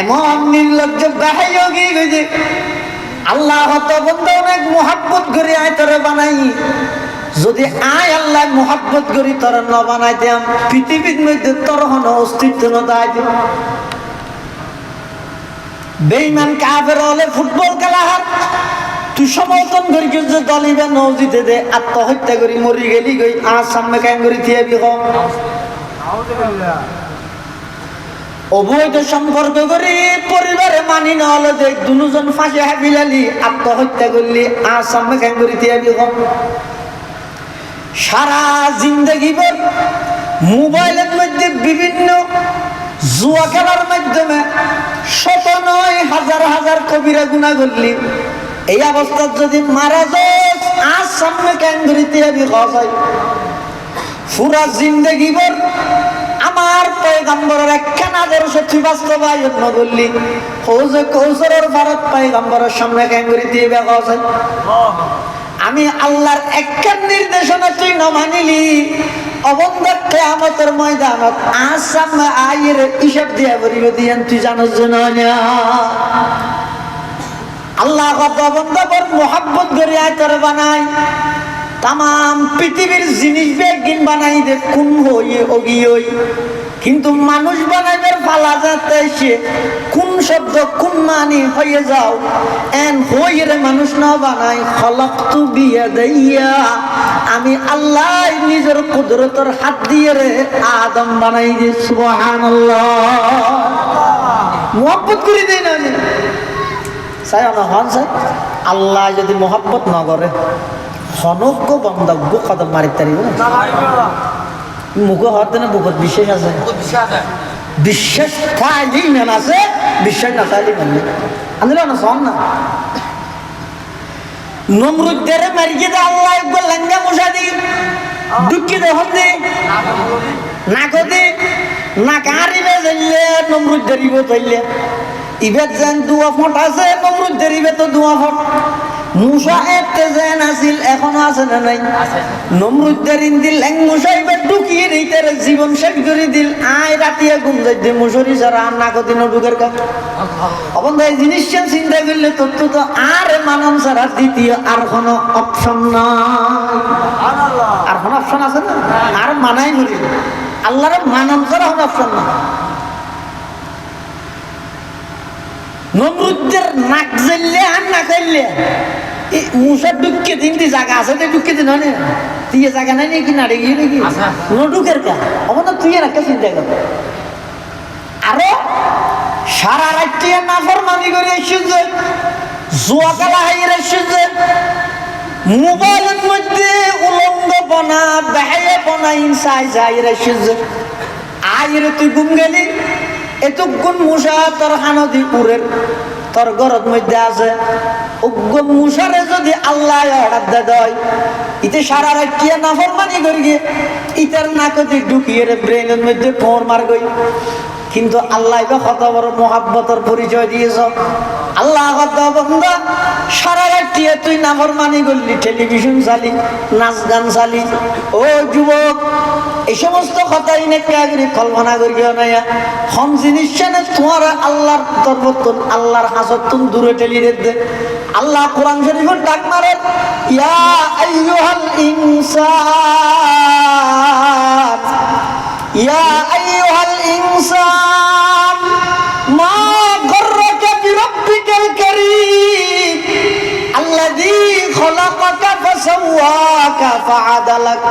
এমন নির্লজ্জ বাহায়োগী গজে আল্লাহ তো বন্ধু অনেক মোহাব্বত করে আয় তোরে বানাই, যদি আয় আল্লাহ মোহাব্বত করি তোর ন বানাইতাম পৃথিবীর মধ্যে তোর হন অস্তিত্ব নয়। বেঈমান কাফের হলে ফুটবল খেলা হাত তুই সমর্থন করি যে দলিবে নৌজিতে দে আত্মহত্যা করি মরি গেলি গই আর সামনে কাম করি থিয়াবি হ অবৈধ সম্পর্ক করি পরিবারে মানি না হলো যে দুজন ফাঁসি হাবিলালি আত্মহত্যা করলি আসামে কেন করিতে সারা জিন্দগি ভর মোবাইলের মধ্যে বিভিন্ন জুয়া খেলার মাধ্যমে শত নয় হাজার হাজার কবিরা গুনাহ করলি এই অবস্থা যদি মারা যায় আজ সামনে কেন করিতে পুরা জিন্দগি ভর আমার পয়গম্বরের একখান আদর্শ তুই বাস্তবায়ন না করলি হৌজে কৌশলের ভারত পয়গম্বরের সামনে কেন করিতে আমি আল্লাহর একখান নির্দেশনা তুই না মানিলি অবন্ধ কিয়ামতের ময়দানত আসাম আয়ের হিসাব দিয়া বলিব দিয়ান তুই জানোস না আল্লাহ বন্ধবর মোহাব্বত করে আয়তর বানাই তাম পৃথিবীর জিনিস বেগিন বানাই দে কোন হই অগি হই কিন্তু মানুষ বানাইবার পালা যাতে সে কোন শব্দ কোন মানি হয়ে যাও এন হইরে মানুষ না বানাই খলকতু বিয়াদাইয়া আমি আল্লাহ নিজের কুদরতের হাত দিয়ে রে আদম বানাই দি সুবহানাল্লাহ মোহাব্বত করে দেই না চাই না হন চাই আল্লাহ যদি মোহাব্বত না করে হনজ্ঞ বন্ধব্য কদম মারি তারিব মুখ হতে না বুকত বিশ্বাস আছে বিশ্বাস খাইলেই মেন আছে বিশ্বাস না খাইলেই মেন আনলে না শোন না নমরুদ্দের মারিয়ে দে আল্লাহ একবার লেঙ্গা মশা দি দুঃখী দেখুন দি না কদি না কারিবে যাইলে নমরুদ্দের ইবে তৈলে ইবে যেন দুয়া ফট আছে নমরুদ্দের ইবে তো দুয়া ফট মুসা এতে যেন আসিল এখনো আছে না নাই নমরুদ্দের ইন্দিল ল্যাং মুসা ইবে ঢুকিয়ে দিতে জীবন শেষ করে দিল আয় রাতিয়া ঘুম যাইতে মুসরি ছাড়া আর না কদিনও ঢুকের কা অবন্ধ এই জিনিসটা চিন্তা করলে তোর তো আর মানব ছাড়া দ্বিতীয় আর কোনো অপশন নাই আর কোনো অপশন আছে না আর মানাই করি আল্লাহর মানব ছাড়া কোনো অপশন না নমরুদ্দের নাক জ্বললে আর না খাইলে মুসার ঢুকিয়ে তিনটি জায়গা আছে তো ঢুকিয়ে দিন হয় তুই জায়গা নাই নাকি না রেগে নাকি নডুকের কা অবস্থা তুই আর একটা চিন্তা কর আরো সারা রাত্রি নাফরমানি করে এসেছে জুয়া খেলা হাইয়ের এসেছে মোবাইলের মধ্যে উলঙ্গপনা বেহায়াপনা ইনসাই যাইয়ের এসেছে আয়ের তুই ঘুম গেলি এতক্ষণ মুসা তোর হানদি উড়ের তোর ঘরের মধ্যে আছে উগ্র মুসারে যদি আল্লাহ অর্ডার দে দেয় ইতে সারা রাখিয়া নাফরমানি করি ইতার নাকতি ঢুকিয়ে ব্রেনের মধ্যে ফোর মার গই কিন্তু আল্লাহ কত বড় মোহাব্বতের পরিচয় দিয়েছ আল্লাহ কত বন্ধা সারা রাখিয়া তুই নাফরমানি করলি টেলিভিশন চালি নাচ গান চালি ও যুবক এই সমস্ত কথাই নাকি আগে কল্পনা করিও না হম জিনিস তোমার আল্লাহর তরবতন আল্লাহর হাসতন দূরে ঠেলি দে আল্লাহ কোরআন শরীফের ডাক মারে ইয়া আইয়ুহাল ইনসান ইয়া আইয়ুহাল ইনসান মা গররাকা বিরাব্বিকাল কারীম আল্লাযী খলাকাকা ফাসাওয়াকা ফাআদালাক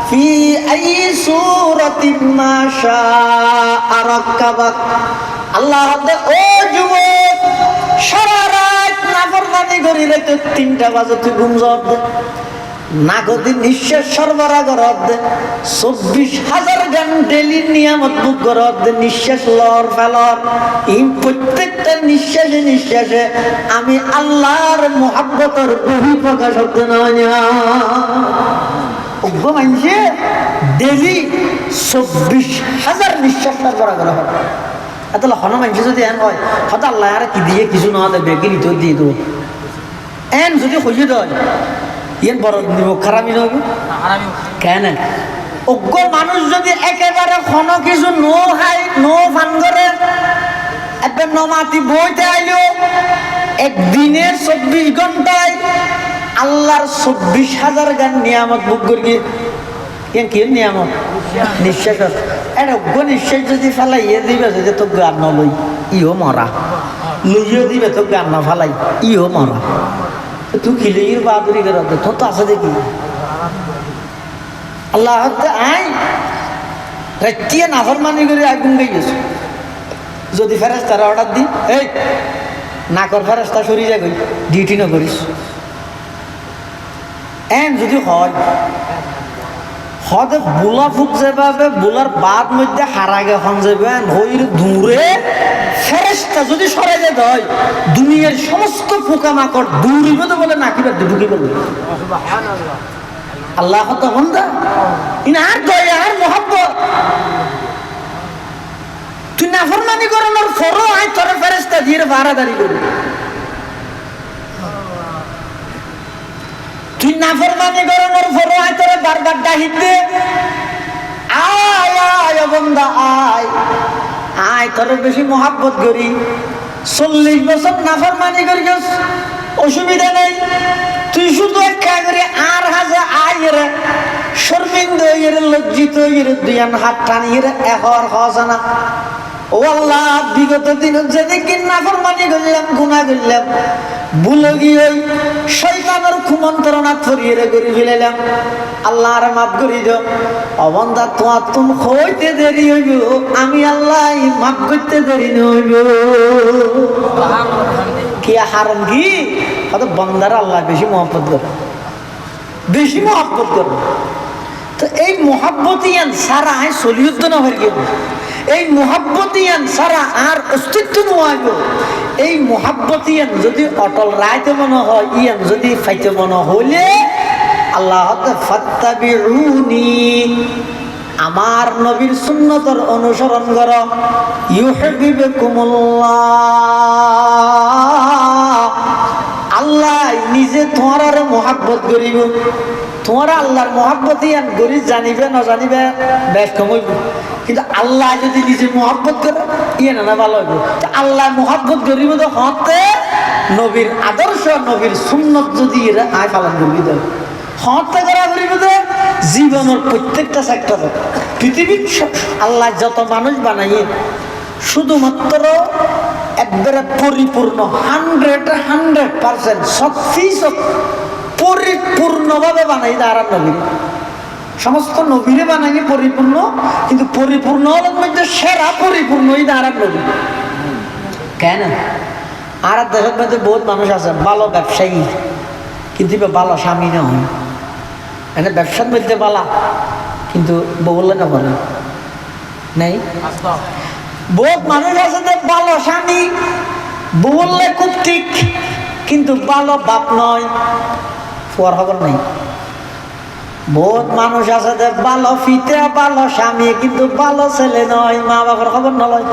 ফি আই সূরাতিন মা শাআ রাক্কাবাক আল্লাহ ও যুবক সারা রাত নাফরমানি করি রে তো 3টা বাজে তুই ঘুম যাওয়ার দে নাগদি নিঃশ্বাস সরবরাহ করার দে 24,000 গান ডেলি নিয়ামত বুক করার দে নিঃশ্বাস লর ফেলর এই প্রত্যেকটা নিঃশ্বাসে নিঃশ্বাসে আমি আল্লাহর মোহাব্বতের বহিঃপ্রকাশ হতে নয় অজ্ঞ মানুষে ডেলি 24,000 নিঃশ্বাস সরবরাহ করা হয় তাহলে হন মানুষ যদি এন হয় হয়তো আল্লাহ আর কি দিয়ে কিছু না দেবে কিনি তো দিয়ে দেবো এন যদি হইয়ে দেয় ইয়েন বড় নিব খারাপই নয় কেন অজ্ঞ মানুষ যদি একেবারে কোনো কিছু নো খাই নো ফান করে একবার নমাতি বইতে আইলেও একদিনে 24 ঘন্টায় আল্লাহর 24,000 গান নিয়ামত বুক করি কেন কি নিয়ামত নিঃশ্বাস এটা অজ্ঞ নিঃশ্বাস যদি ফেলাই ইয়ে দিবে যদি তো গান নলই ইও মরা লইও দিবে তো গান না ফেলাই ইও মরা তুই খিলের বাহাদুরি করে তোর তো আছে দেখি আল্লাহ আই রাত্রিয়ে নাফরমানি করে আগুন গিয়ে গেছে যদি ফেরেস্তারা অর্ডার দিই এই না কর ফেরেস্তা সরিয়ে যাই ডিউটি না করিস এন যদি হয় হতে বোলা ফুক যাবে বোলার বাদ মধ্যে হারাগে হন যাবেন হইর দূরে ফেরেস্তা যদি সরাই যেতে হয় দুনিয়ার সমস্ত পোকামাকড় দূরিবে তো বলে নাকি ঢুকি বলবে আল্লাহ হতো বন্ধা ইনা আর দয়া আর মোহাব্বত তুই নাফরমানি করানোর ফরো আয় তোর ফেরেস্তা দিয়ে ভাড়াদারি করবি তুই নাফরমানি করানোর ফরো আয় তোর বারবার ডাহিত দে আয় আয় বন্ধা আয় আয় তোর বেশি মোহাব্বত করি 40 বছর নাফরমানি করি অসুবিধা নেই তুই শুধু একটা করে আর হাজার আয় রে শর্মিন্দ লজ্জিত দুয়ান হাত টানিয়ে এখন হসানা ও আল্লাহ বিগত দিন যেদিন নাফরমানি করলাম গুনাহ করলাম ভুলে গিয়ে শয়তানের কুমন্ত্রণা ছড়িয়ে করে ফেলাম আল্লাহ আর মাফ করে দাও অবন্ধা তোমার তুমি হইতে দেরি হইব আমি আল্লাহ মাফ করতে দেরি হইব কি হারম কি হয়তো বন্দার আল্লাহ বেশি মহব্বত করে বেশি মহব্বত করে তো এই মহাব্বতিয়ান সারা আয় চলিউদ্দ না হয়ে গেল এই মহাব্বতিয়ান সারা আর অস্তিত্ব নোয়াইব এই মহাব্বতিয়ান যদি অটল রায়তে মনে হয় ইয়ান যদি ফাইতে মনে হইলে আল্লাহ ফাত্তাবিউনি আমার নবীর সুন্নতর অনুসরণ কর ইউহিব্বুকুমুল্লাহ আল্লাহ নিজে তোমার মহাব্বত করিব তোমার আল্লাহর মহাব্বত ইয়ান গরি জানিবে না জানিবে বেশ কমইব কিন্তু আল্লাহ যদি নিজে মহাব্বত করে ইয়ে না ভালো হইব আল্লাহ মহাব্বত করিব তো হতে নবীর আদর্শ নবীর সুন্নত যদি আয় পালন করবি তো হতে করা করিব তো জীবনের প্রত্যেকটা সেক্টর পৃথিবীর আল্লাহ যত মানুষ বানাইয়ে শুধুমাত্র একবারে পরিপূর্ণ 100% সব পরিপূর্ণভাবে বানাই তারা নবীর সমস্ত নবীরে বানাই পরিপূর্ণ কিন্তু পরিপূর্ণ হলের মধ্যে সেরা পরিপূর্ণই তারা নবী কেন আর দেশের মধ্যে বহুত মানুষ আছে ভালো ব্যবসায়ী কিন্তু ভালো স্বামী না হয় এনে ব্যবসার মধ্যে বালা কিন্তু বললে না বলে নেই বহুত মানুষ আছে যে ভালো স্বামী বললে খুব ঠিক কিন্তু ভালো বাপ নয় ফুয়ার খবর নেই বহুত মানুষ আছে যে ভালো ফিতে ভালো স্বামী কিন্তু ভালো ছেলে নয় মা বাবার খবর নয়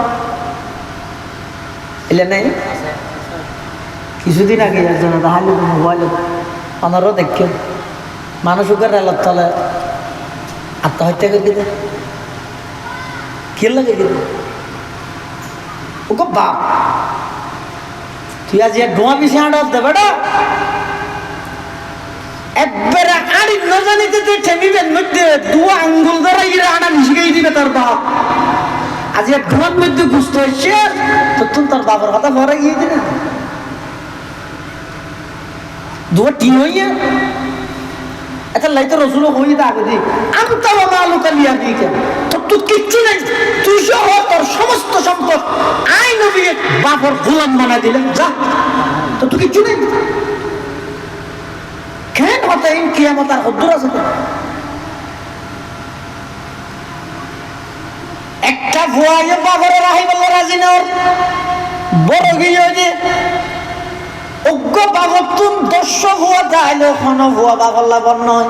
এলে নেই কিছুদিন আগে একজন তাহলে মোবাইলে অনারও দেখে মানুষ ওকে রেলের তলে আত্মহত্যা করে দিতে কি লাগে দিতে ওকে বাপ তুই আজ ডোয়া পিছিয়ে আড়ত দে বেটা একবারে আড়ি ন জানিতে তুই ঠেমিবেন মধ্যে দু আঙ্গুল ধরে ইরে আড়া মিশিয়ে দিবে তোর বাপ আজ ডোয়ার মধ্যে গুস্ত হয়েছে তো তুমি তোর বাবার কথা ভরে গিয়ে দিলে দুয়া টি হইয়া এটা লাইতে রসুল হই দা আগে দি আমি তো মালুকা লিয়া দিই কেন তো তুই কিচ্ছু নেই তুই সহ তোর সমস্ত সম্পদ আই নবী বাপর গোলাম বানা দিলেন যা তো তুই কিচ্ছু নেই কেন হতে ইন কিয়ামত আর হদ্দুর আছে একটা ভুয়াইয়ে বাপর রাহিবুল্লাহ রাজি নর বড় গিয়ে যে অজ্ঞ বাবর তুম 10 ভুয়া যাইলো কোন ভুয়া বাবর লাভর নয়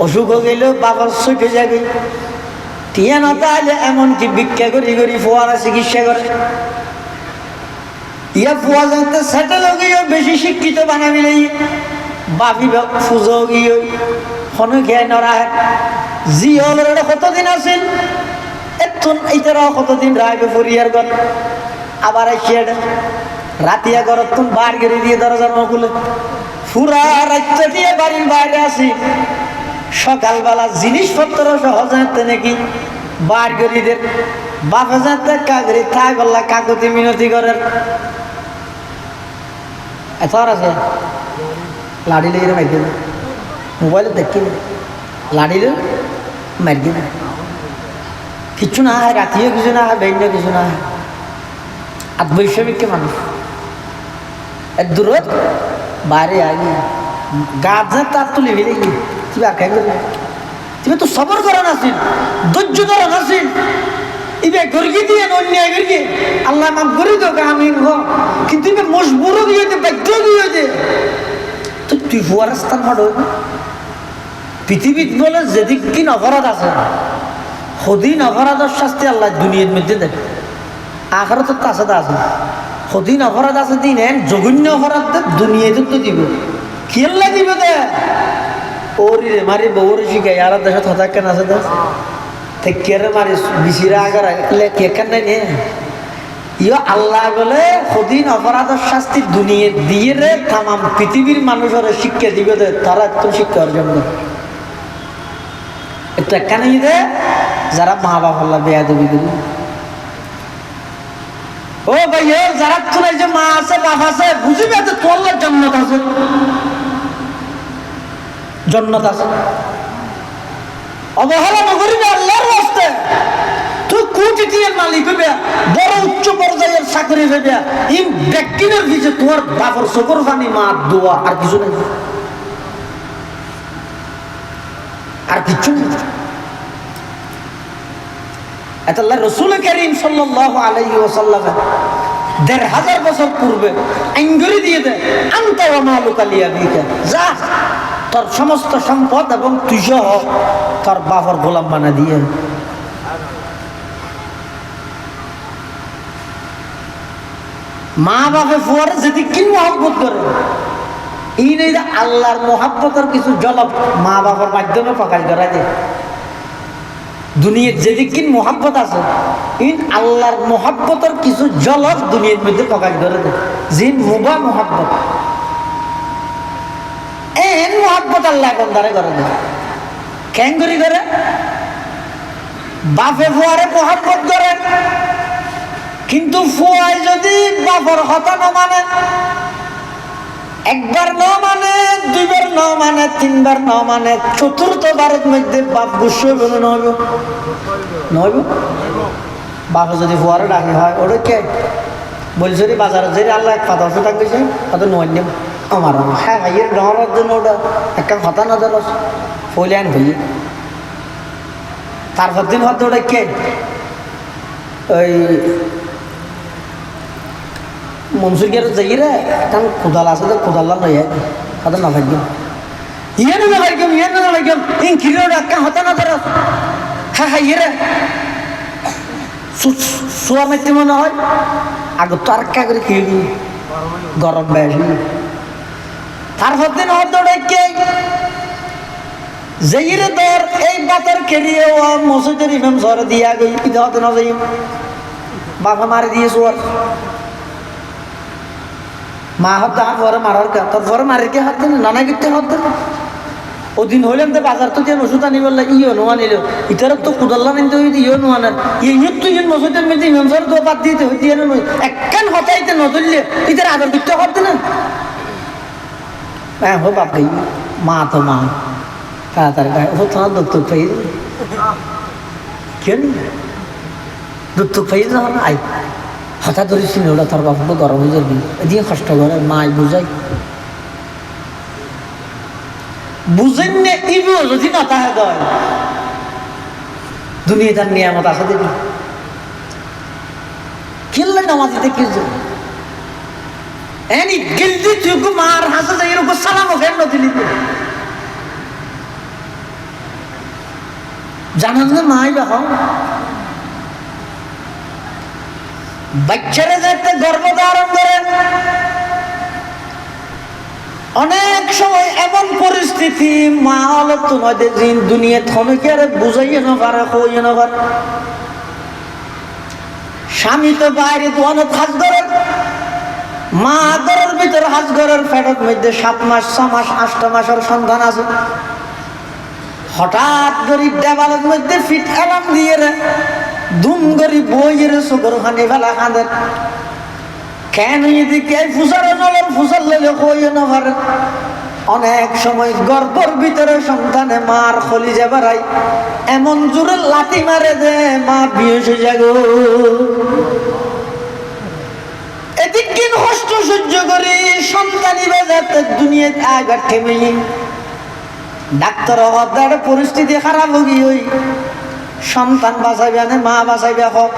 অসুখ গেল বাবার ছুটে যাবে টিয়া না তাহলে এমনকি ভিক্ষা করি করি ফুয়ারা চিকিৎসা করে ইয়া ফুয়া জানতে সেটেল গিয়ে বেশি শিক্ষিত বানাবি নেই বাপি ফুজো গিয়ে হনু খেয়ে নরা জি হলের কতদিন আছেন এতন এইটারা কতদিন রাইবে ফরিয়ার গত আবার আসিয়ে রাতিয়া ঘরত তুমি বার গেড়ে দিয়ে দরজার মুখলে পুরা রাত্রে দিয়ে বাড়ির বাইরে আসি সকালবেলা জিনিসপত্র সহজ হাতে নাকি বার গড়িদের বাপে যাতে কাগরি তাই বললা কাকুতি মিনতি করেন এত আছে লাড়ি লেগে মাইকে মোবাইলে দেখি লাড়ি মারি কিচ্ছু না হয়, রাতিও কিছু না হয়, বেইন্য কিছু না হয়। আর বৈষয়িককে মানুষ এর দূরত বাইরে আগে গাছ তার তুলে ফেলে গিয়ে তুমি আর খাই করবে, তুমি তো সবর করা নাছিল, ধৈর্য ধরা নাছিল, ইবে গর্গি দিয়ে অন্যায় গর্গি আল্লাহ মাফ করে দো আমি কিন্তু ইবে মজবুরও দিয়ে বাধ্য দিয়ে তো তুই ফুয়ার স্থান মাঠ পৃথিবীত বলে যেদিক দিন অপরাধ আছে সদিন অপরাধের শাস্তি আল্লাহ দুনিয়ার মধ্যে দেয়, আখেরাতে তো আছে আছে। সদিন অপরাধ আছে দিন এন জঘন্য অপরাধ দুনিয়াতে তো দিব, কি আল্লাহ দিব দে ওরি রে মারি বউরে শিখাই আর দেশে হঠাৎ কেন আছে দেশ কেরে মারি বিশিরা আগার কেন নাই নে ইয় আল্লাহ বলে সদিন অপরাধের শাস্তি দুনিয়া দিয়ে রে তামাম পৃথিবীর মানুষের শিক্ষা দিবে দে, তারা একটু শিক্ষা অর্জন করে একটু একখানে দে যারা মা বাবা আল্লাহ বেয়া দেবী করি ও ভাই যারা তোর যে মা আছে বাপ আছে বুঝিবে যে তোর জন্নত আছে, জন্নত আছে, অবহেলা নকরিবে আল্লাহর রাস্তে। তুই কোটি টিয়ার মালিক হইবে, বড় উচ্চ পর্যায়ের চাকরি হইবে, এই ব্যক্তির পিছে তোমার বাপর চোখের পানি মা দোয়া আর কিছু নেই, আর কিছু নেই। এত আল্লাহ রসুল করিম সাল্লাল্লাহু আলাইহি ওয়াসাল্লাম ১৫০০ বছর পূর্বে আইনগরি দিয়ে দেয় আনতা ওয়া মালুকা লিআবিকা, যা তোর সমস্ত সম্পদ এবং তুই সহ তোর বাপর গোলাম বানা দিয়ে। মা বাপে ফুয়ারে যদি কি মহব্বত করে এই নেই আল্লাহর মহাব্বতের কিছু জলপ মা বাবার মাধ্যমে প্রকাশ করা যায়। দুনিয়ার যেদিকে মহাব্বত আছে ইন আল্লাহর মহাব্বতের কিছু জলক দুনিয়ার মধ্যে প্রকাশ করে দেয়, জিন মুবা মহাব্বত এন মহাব্বত আল্লাহ বন্দারে করে দেয়। কেন করে বাপে ফুয়ারে মহাব্বত করে, কিন্তু ফুয়ায় যদি বাপর হতা না মানে, একবার ন মানে, দুইবার ন মানে, তিনবার ন মানে, চতুর্থবারের মধ্যে বাপ গুস্ব নহব নহব। বাপে যদি ফুয়ারে ডাকি হয় ওটা কে বলছে রে বাজারে যে আল্লাহ এক পাতা ওষুধ থাকছে কত নয় নেব আমার হ্যাঁ হাইয়ের ডহরের জন্য ওটা একটা হতা না দেন ফলে আন ভাই তারপর দিন হয়তো ওটা কে ওই মনসুর গেলে যাই রে কারণ কোদাল আছে তো কোদাল্লা নয় হয়তো না ভাগ্য ইয়ে না ভাগ্যম ইয়ে না ভাগ্যম ইন খিরে একটা হতা না দেন হ্যাঁ হাইয়ে রে শোয়া মাইতে মনে হয় আগে তো আর কা করে খেয়ে গরম বেশি তারপর দিন হয়তো কে যেইরে তোর এই বাতের খেলিয়ে ও মসজিদের ইমাম সরে দিয়া গই ইদা হতে না যাই বাবা মারি দিয়ে শোয়ার মা হতে আর ঘরে মারার কা তোর ঘরে মারি কে হাত নানা গিতে হাত ওদিন হইলাম তো বাজার তো যেন ওষুধ আনি বললে ইও নোয়া নিল ইতার তো কুদাল্লা নিতে হইতে ইও নোয়া না ইয়ে তুই মসজিদের মধ্যে ইমাম সরে তো বাদ দিতে হইতে একখান হতাইতে নজরলে ইতার আদর দিতে হতে না হ্যাঁ হো বাপ মা তো মা তাড়াতাড়ি ও তোমার দত্তক পাই কেন দত্তক পাই যখন আই হঠাৎ ধরেছি ওটা তোর বাপকে গরম হয়ে যাবি এদিকে কষ্ট করে মাই বুঝাই বুঝেন না ইবো যদি না তাহে দয় দুনিয়া তার নিয়ামত আছে দেখি খেললে নামাজিতে কিছু এনি গিলদি তুই মার হাসে যাই এরকম সালাম ওখানে নদী জানান না মাই বাবা বাচ্চারা যাতে গর্ভধারণ করে অনেক সময় এমন পরিস্থিতি মা হলে তোমাদের দুনিয়া থনকে আর বুঝাইয়ে না পারে হইয়ে না পারে স্বামী তো বাইরে দোয়ানো কাজ করে মা ঘরের ভিতরে হাজ ঘরের পেটের মধ্যে 7 মাস 6 মাস 8 মাসের সন্তান আছে হঠাৎ গরিব দেওয়ালের মধ্যে ফিট এলাম দিয়ে রে ধুম গরিব বইয়ের চোখের খানি ফেলা কাঁদের কেন এদিকে ফুসার নলের ফুসার লেগে কইয়ে না পারে অনেক সময় গর্ভের ভিতরে সন্তানে মার খলিজা বাড়াই এমন জোরে লাথি মারে যে মা বিয়ে হয়ে যাগো। এদিক দিন কষ্ট সহ্য করি সন্তানি বাজাতে দুনিয়াতে আবার থেমে ডাক্তার হওয়ার পরিস্থিতি খারাপ হই ওই সন্তান বাঁচাইবে না মা বাঁচাইবে হোক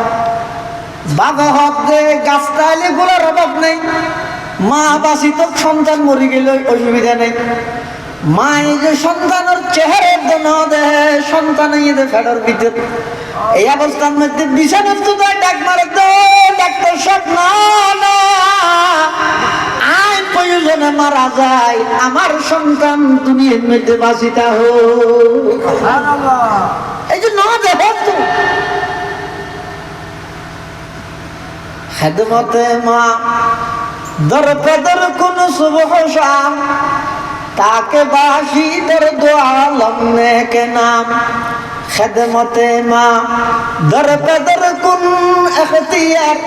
বাবা হোক যে গাছটাইলে গোলার অভাব নেই মা বাঁচি তো সন্তান মরি গেলে অসুবিধা নেই। মা এই যে সন্তানের চেহারা দেহে সন্তান ফেডার ভিতর এই অবস্থার মধ্যে বিছানা তো ডাক মারে তো ডাক্তার সব না আয় প্রয়োজনে মারা যায় আমার সন্তান দুনিয়ার মধ্যে বাঁচিতা হোক। এই যে না দেখো তো খেদমতে মা দর পেদর কোন সুবহ শাম তাকে বাসি দর দো আলম কে নাম। খেদমতে মা দর পেদর কোন এখতিয়ার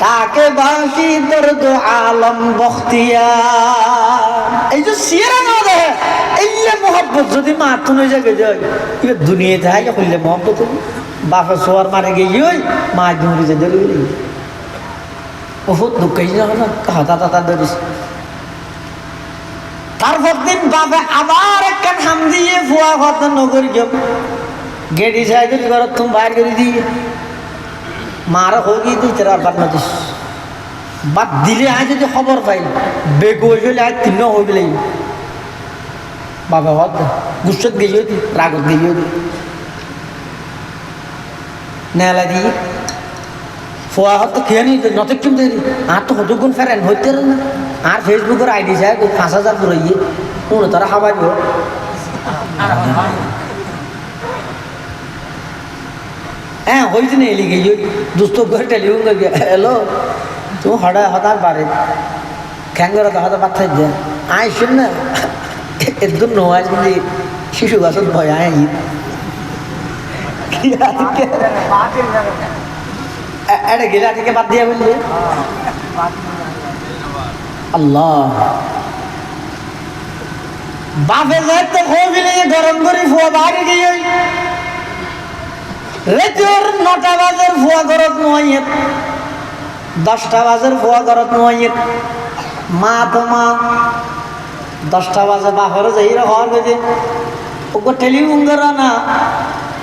তাকে বাসি দর দো আলম বখতিয়ার। এই যে সিয়ারা না দেখে এই মোহাব্বত যদি মা তুলে জাগে যায় এবার দুনিয়াতে হাই করলে মোহাব্বত বাপে সোয়ার মারে গিয়ে মা ঘুরে যে ধরে বহুত দুঃখ হাতা টাতা ধরিস। তারপর দিন বাপে আবার একখান হাম দিয়ে ফুয়া কথা নগর গেম গেড়ি যাই ধরি ঘর তুমি বাইর করে দিয়ে মারা হয়ে দিই তোরা বাদ না দিস বাদ দিলে আয় যদি খবর পাই বেগ হইলে আয় তিন হইবে লাগবে বাবা হত গুসত গেয়ে দি রাগত গেয়ে দি নেলা দিয়ে ফোয়া হত খেয়ে নি নতুন কিম দেরি আর তো হতগুণ ফেরেন হইতে না আর ফেসবুকের আইডি চাই 5,000 পুরো ইয়ে কোনো তারা খাবার হ্যাঁ হয়েছে না এলি গিয়ে দুস্থ করে টেলিফোন করি হ্যালো তুমি হঠাৎ বাড়ে খ্যাঙ্গর হঠাৎ বাচ্চা দে আয় শুন না একদম নোয়াজ কিন্তু শিশু গাছত ভয় আয় এটা গেলা থেকে বাদ দিয়া বললি আল্লাহ বাপে যায় তো হয়ে গরম করে ফুয়া বাইরে গিয়ে রেতের 9টা বাজার ফুয়া গরত নয় 10টা বাজার ফুয়া গরত নয় মা তো মা 10টা বাজে বাপেরও যাই হওয়ার গেছে ওকে টেলিফোন করো না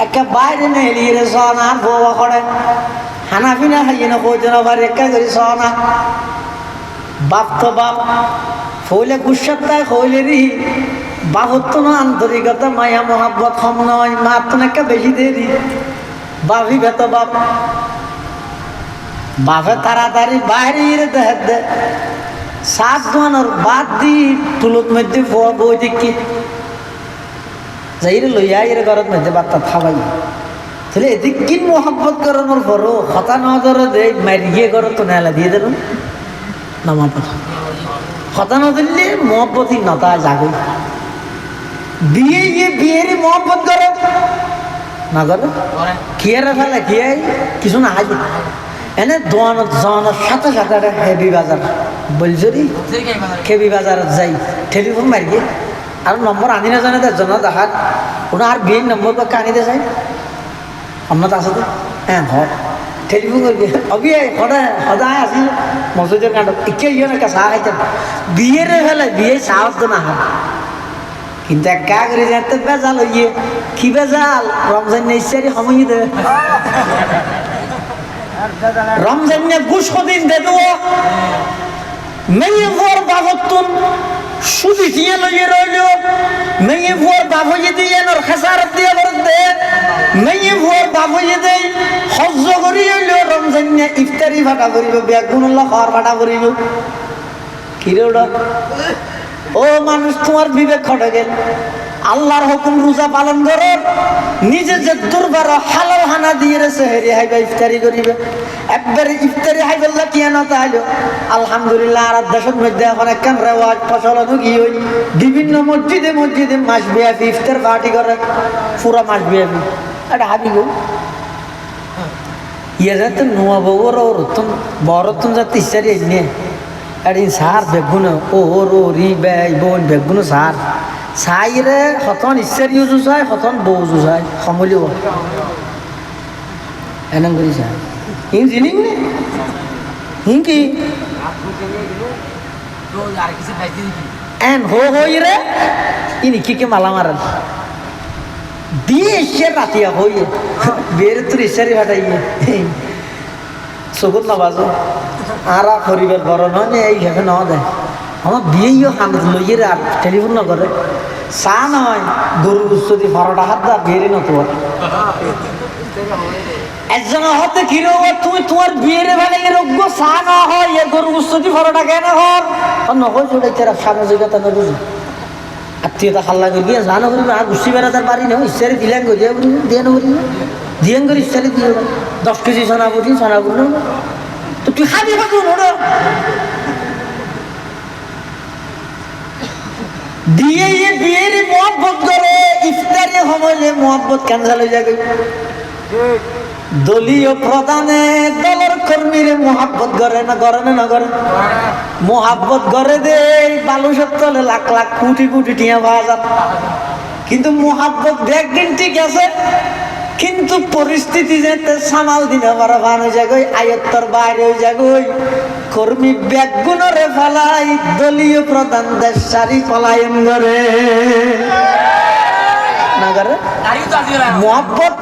একটা বাইরে নেই রে সনা বউয়া করে খানা পিনা খাইয়ে না কইতে না বাড়ি একা করি সনা বাপ তো বাপ হইলে গুসার তাই হইলে রি বাপর তো না আন্তরিকতা মায়া মহাব্বত কম নয় মা তো একটা বেশি দেরি বাপি বেত বাপ বাপে তাড়াতাড়ি বাইরে দেখ দে 7 জনের বাদ দি তুলত মধ্যে বই দেখি যাইরে লইয়া এর ঘরের মধ্যে বার্তা খাওয়াই তাহলে এদিক কি মোহাম্মত করানোর পরও হতা না ধরে দে মারিয়ে ঘর তো নেলা দিয়ে দেবেন নামা কথা হতা না দিলে মোহাম্মতই নতা জাগই বিয়ে বিয়েরই মোহাম্মত করে না করে খেয়ে ফেলে খেয়ে কিছু না হাজি এনে দোয়ানোর জনের সাথে সাথে হেভি বাজার বলছি হেভি বাজারত যাই টেলিফোন মারিয়ে আর নম্বর আনি না জানে জন দেখাত ওনা আর বিয়ের নম্বর পক্ষে আনিতে চাই আপনার আছে তো হ্যাঁ হয় টেলিফোন করবি অবি সদায় আসি মসজিদের কাণ্ড একে ইয়ে না চাহ খাইতেন বিয়ের ফেলে বিয়ে চাওয়ার তো না হয় কিন্তু একা করে যাতে বেজাল হইয়ে কি বেজাল রমজান নেই সময় দেবে রমজান গুস কদিন দে দেবো মেয়ে ভোর বাবতুন সুদি দিয়ে লইয়ে রইল মেয়ে ভোর বাবইয়ে দিয়ে নর খেসারত দিয়ে বরত দে মেয়ে ভোর বাবইয়ে দেই হজ্জ করি হইল রমজান ইফতারি ভাটা করিব বেগুনুল্লাহ খাওয়ার ভাটা করিব কি রে ওটা ও মানুষ তোমার বিবেক খটে গেল আল্লাহর হুকুম রোজা পালন করো নিজে যে দুর্বার হালাল হানা দিয়ে সেহেরি হাইবা ইফতারি করিবে একবারে ইফতারি হাইবেল্লা কি না তাইলো আলহামদুলিল্লাহ আর দেশের মধ্যে এখন একখান রেওয়াজ প্রচলন কি হই বিভিন্ন মসজিদে মসজিদে মাস বিয়াপি ইফতার পার্টি করে পুরা মাস বিয়াপি এটা হাবি গো ইয়ে যাতে নোয়া বউর ওর বড়তন যাতে ইচ্ছারি এনে এদিন সার বেগুন ও রি বে বোন বেগুন সার সাইরে হতন ইচ্ছার ইউজ হয় হতন বউ জুজ হয় সমলিও এনং করি সার হিং জিনিং নে হিং কি এন হই রে ইনি কি মালা মারেন দিয়ে এসে রাতিয়া হইয়ে বের তোর ইচ্ছারি ফাটাইয়ে চকুত নাবাজো আর পরিবার বড় নয় এই ঘেপে ন দেয় আমার বিয়েও হানত লইয়ে আর টেলিফোন না করে চা নয় গরু যদি 12টা হাত দা বিয়ে নতো একজন হতে কিরো তুমি তোমার বিয়ের বেলায় রোগ্য চা না হয় এ গরু যদি 12টা কেন হর নকল চলে তার সামাজিকতা না বুঝি আত্মীয়তা খাল্লা করি গিয়ে জানো করি আর গুষ্টি বেড়াতার পারি না ইচ্ছারে দিলেন করি দিয়ে না করি দিয়েন করে ইচ্ছারে দিয়ে 10 কেজি সোনা বুঝি তো তুই খাবি খাবি ওরা দিয়ে বিয়ের মহব্বত করে ইফতারে সময়ে মহব্বত ক্যান্সেল হয়ে যাবে দলীয় প্রধানে দলের কর্মীরে মহাব্বত করে না করে মহাব্বত করে দে বালু সত্তলে লাখ লাখ কোটি কোটি টিয়া পাওয়া যাত কিন্তু মহাব্বত দেখবেন ঠিক আছে কিন্তু পরিস্থিতি যেতে সামাল দিনে পারা ভান হয়ে যাগই আয়ত্তর বাইরে হয়ে যাগই কর্মী ব্যাগগুণরে ফেলাই দলীয় প্রধান দেশ সারি পলায়ন করে না করে মহাব্বত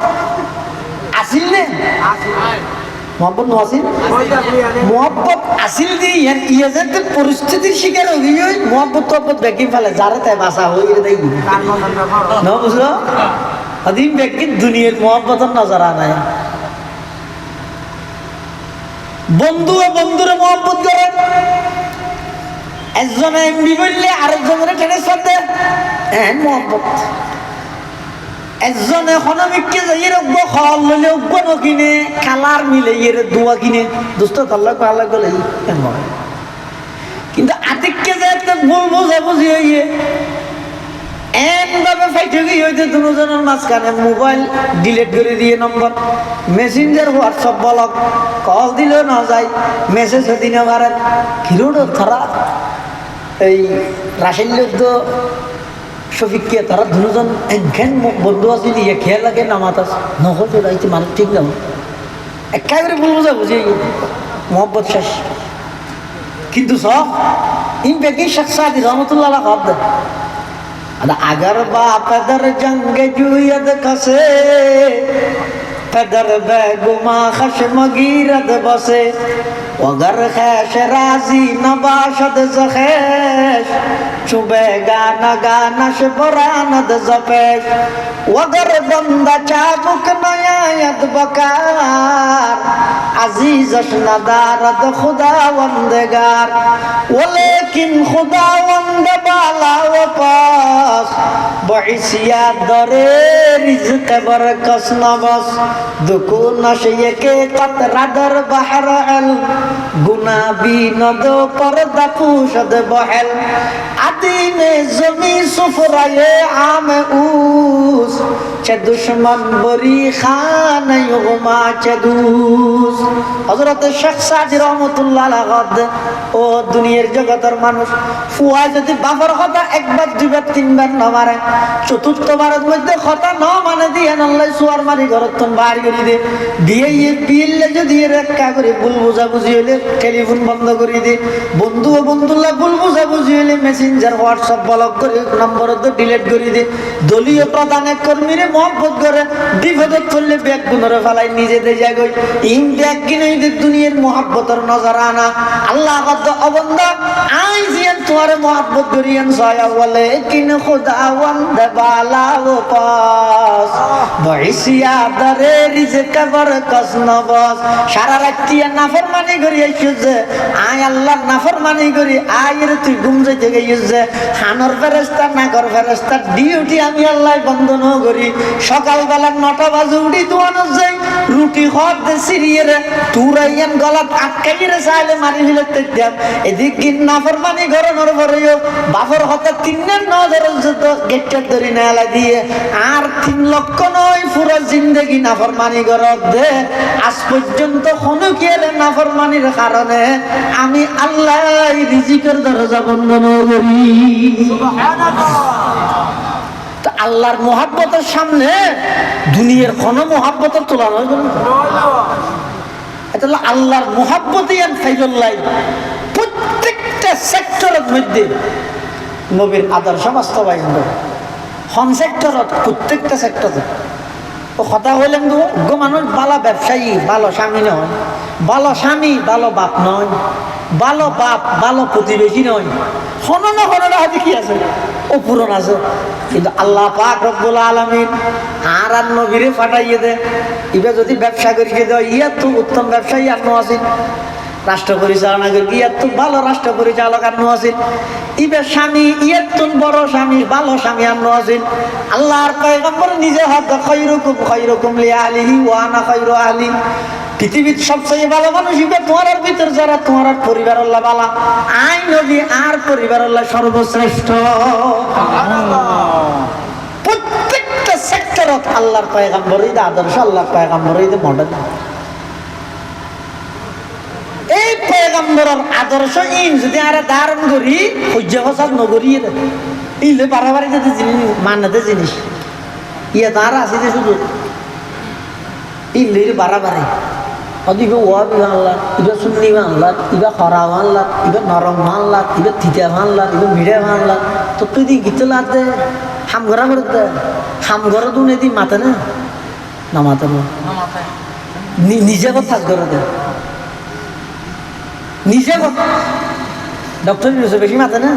আসিল নে মহব্বত নসিল মহব্বত আসিল দি ইয়ে যে পরিস্থিতির শিকার হই মহব্বত তহব্বত বেকি ফেলে যারে তাই বাসা হই দেই না বুঝলো আদিম ব্যক্তি দুনিয়ার মহব্বতের নজর আনায় বন্ধু ও বন্ধুরে মহব্বত করে একজনে এমবি বললে আরেকজনের টেনে সাথে মহব্বত একজনে হনমিককে যাইয়ে রব্ব খল লইলে উব্ব নকিনে কালার মিলে ইয়ে দোয়া কিনে দোস্ত তাল্লা পাল্লা গলে কিন্তু আতিককে যাইতে বলবো যে বুঝি হইয়ে এমভাবে ফাইটে গিয়ে হইতে দুজনের মাঝখানে মোবাইল ডিলিট করে দিয়ে নম্বর মেসেঞ্জার হোয়াটসঅ্যাপ ব্লক কল দিলেও না যায় মেসেজ দিনে মারেন হিরোডো তারা এই রাশিল তো শফিককে তারা দুজন একঘেন বন্ধু আছে দিয়ে খেয়াল লাগে নামাতাস নহল চলাইতে মানুষ ঠিক না একেবারে বলবো যা বুঝে মোহাম্মদ শেষ কিন্তু সব ইন বেকি শখসাদি রহমতুল্লাহ হব দেয় अगर बाप दर जंग जुयद कसे पदर बेगुमा खशमगीरद बसे अगर खैश राजी नबाशद जखेश चुबेगा नगानश बरानद जपेश अगर बंदा चाबुक नयायद बकार अजीजश नदारद खुदा वंदगार वलेकिन खुदा वंद बाला व पास बइसिया दरे रिज़्क़ बरकस नबस दुकू नशे के कतरा दर बहर अल गुना भी न दो पर्दा पूशद बहल आदि में जमी सुफराए आम ऊस चे दुश्मन बरी खान युगमा चे दूस हजरत शेख सादी रहमतुल्लाह अलैह ও দুনিয়ার জগতের মানুষ ফুয়া যদি বাবার কথা একবার দুইবার তিনবার না মারে চতুর্থবারের মধ্যে কথা না মানে দিয়ে আল্লাহ সুয়ার মারি ঘরতন বাড়ি করে দে দিয়ে বিললে যদি রেখা করে ভুল বুঝাবুঝি হলে টেলিফোন বন্ধ করে দে বন্ধু ও বন্ধুল্লাহ ভুল বুঝাবুঝি হলে মেসেঞ্জার হোয়াটসঅ্যাপ ব্লক করে নম্বর তো ডিলিট করে দে দলীয় প্রধানের কর্মীরে মহব্বত করে বিপদত করলে ব্যাগ গুণরে ফেলাই নিজেদের জায়গায় ইন ব্যাগ কিনে দুনিয়ার মহব্বতের নজর আনা আল্লাহ অবন্দা আই জিয়ান তোমার মহব্বত করিয়েন সায়া বলে কিন খুদাওয়ান্দ বালা ও পাস বইসিয়া দরে রিজক বরকস নবস সারা রাত্রিয়া নাফরমানি করি আইছে আই আল্লাহর নাফরমানি করি আইরে তুই ঘুম যাইতে গইছে হানর ফেরেশতা নাগর ফেরেশতা ডিউটি আমি আল্লাহ বন্ধ ন করি সকালবেলা 9টা বাজে উঠি দোয়ানো যাই রুটি খাওয়া দে সিরিয়ে তুরাইয়ান গলাত আটকাইরে চাইলে মারি ফেলতে দেব এদিকে নাফরমানি ঘরনোর পরেও বাপর হতে তিনের নজর যত গেটটা পয়সা ধরি না দিয়ে আর 3 লক্ষ নয় পুরো জিন্দগি নাফরমানি করত দে আজ পর্যন্ত কোনো কি নাফরমানির কারণে আমি আল্লাহ রিজিকের দরজা বন্ধ করি। তো আল্লাহর মহাব্বতের সামনে দুনিয়ার কোনো মহাব্বতের তুলনা হবে না। এটা হলো আল্লাহর মহাব্বতই ফাইজুল্লাহ। প্রত্যেকটা সেক্টরের মধ্যে নবীর আদর্শ বাস্তবায়ন করে হন সেক্টরত, প্রত্যেকটা সেক্টরে। ও কথা হইলেন গো মানুষ ভালো ব্যবসায়ী ভালো স্বামী নয়, ভালো স্বামী ভালো বাপ নয়, ভালো বাপ ভালো প্রতিবেশী নয়, হননা হয়তো কি আছে ও পূরণ আছে। কিন্তু আল্লাহ পাক রব্বুল আলামিন আর নবীরে ফাটাইয়ে দে এবার যদি ব্যবসা করিয়ে দেয় ইয়ার তো উত্তম ব্যবসায়ী আর আছে, রাষ্ট্র পরিচালনা করি ইয়ার তো ভালো রাষ্ট্র পরিচালক আর আছে, ইবে স্বামী ইয়ার তো বড় স্বামী ভালো স্বামী আর আছে। আল্লাহর পয়গম্বর নিজে হাত খায়রুকুম লিআহলিহি ওয়া আনা খায়রু আহলি। পৃথিবীর সবচেয়ে ভালো মানুষ ইবে তোমার ভিতর যারা তোমার পরিবার আল্লাহ বালা, আই নবী আর পরিবার আল্লাহ সর্বশ্রেষ্ঠ। প্রত্যেকটা সেক্টরত আল্লাহর পয়গম্বরই আদর্শ, আল্লাহর পয়গম্বরই মডেল। এই পয়গম্বরের আদর্শ ইন যদি আর ধারণ করি সহ্য বছর নগরী ইলে বাড়াবাড়ি যাতে জিনিস মানাতে জিনিস ইয়ে তার আছে যে শুধু ইলের বাড়াবাড়ি অদিবে ওয়া আল্লাহ ইবে সুন্নি আল্লাহ ইবে খরা আল্লাহ ইবে নরম আল্লাহ ইবে থিতা আল্লাহ ইবে মিড়ে আল্লাহ। তো তুই দি গীত লাগতে হামগরা করতে হামগরা দুনে দি মাতে না মাতে নিজে কথা করে দে নিজে ডক্টর বেশি মাতে না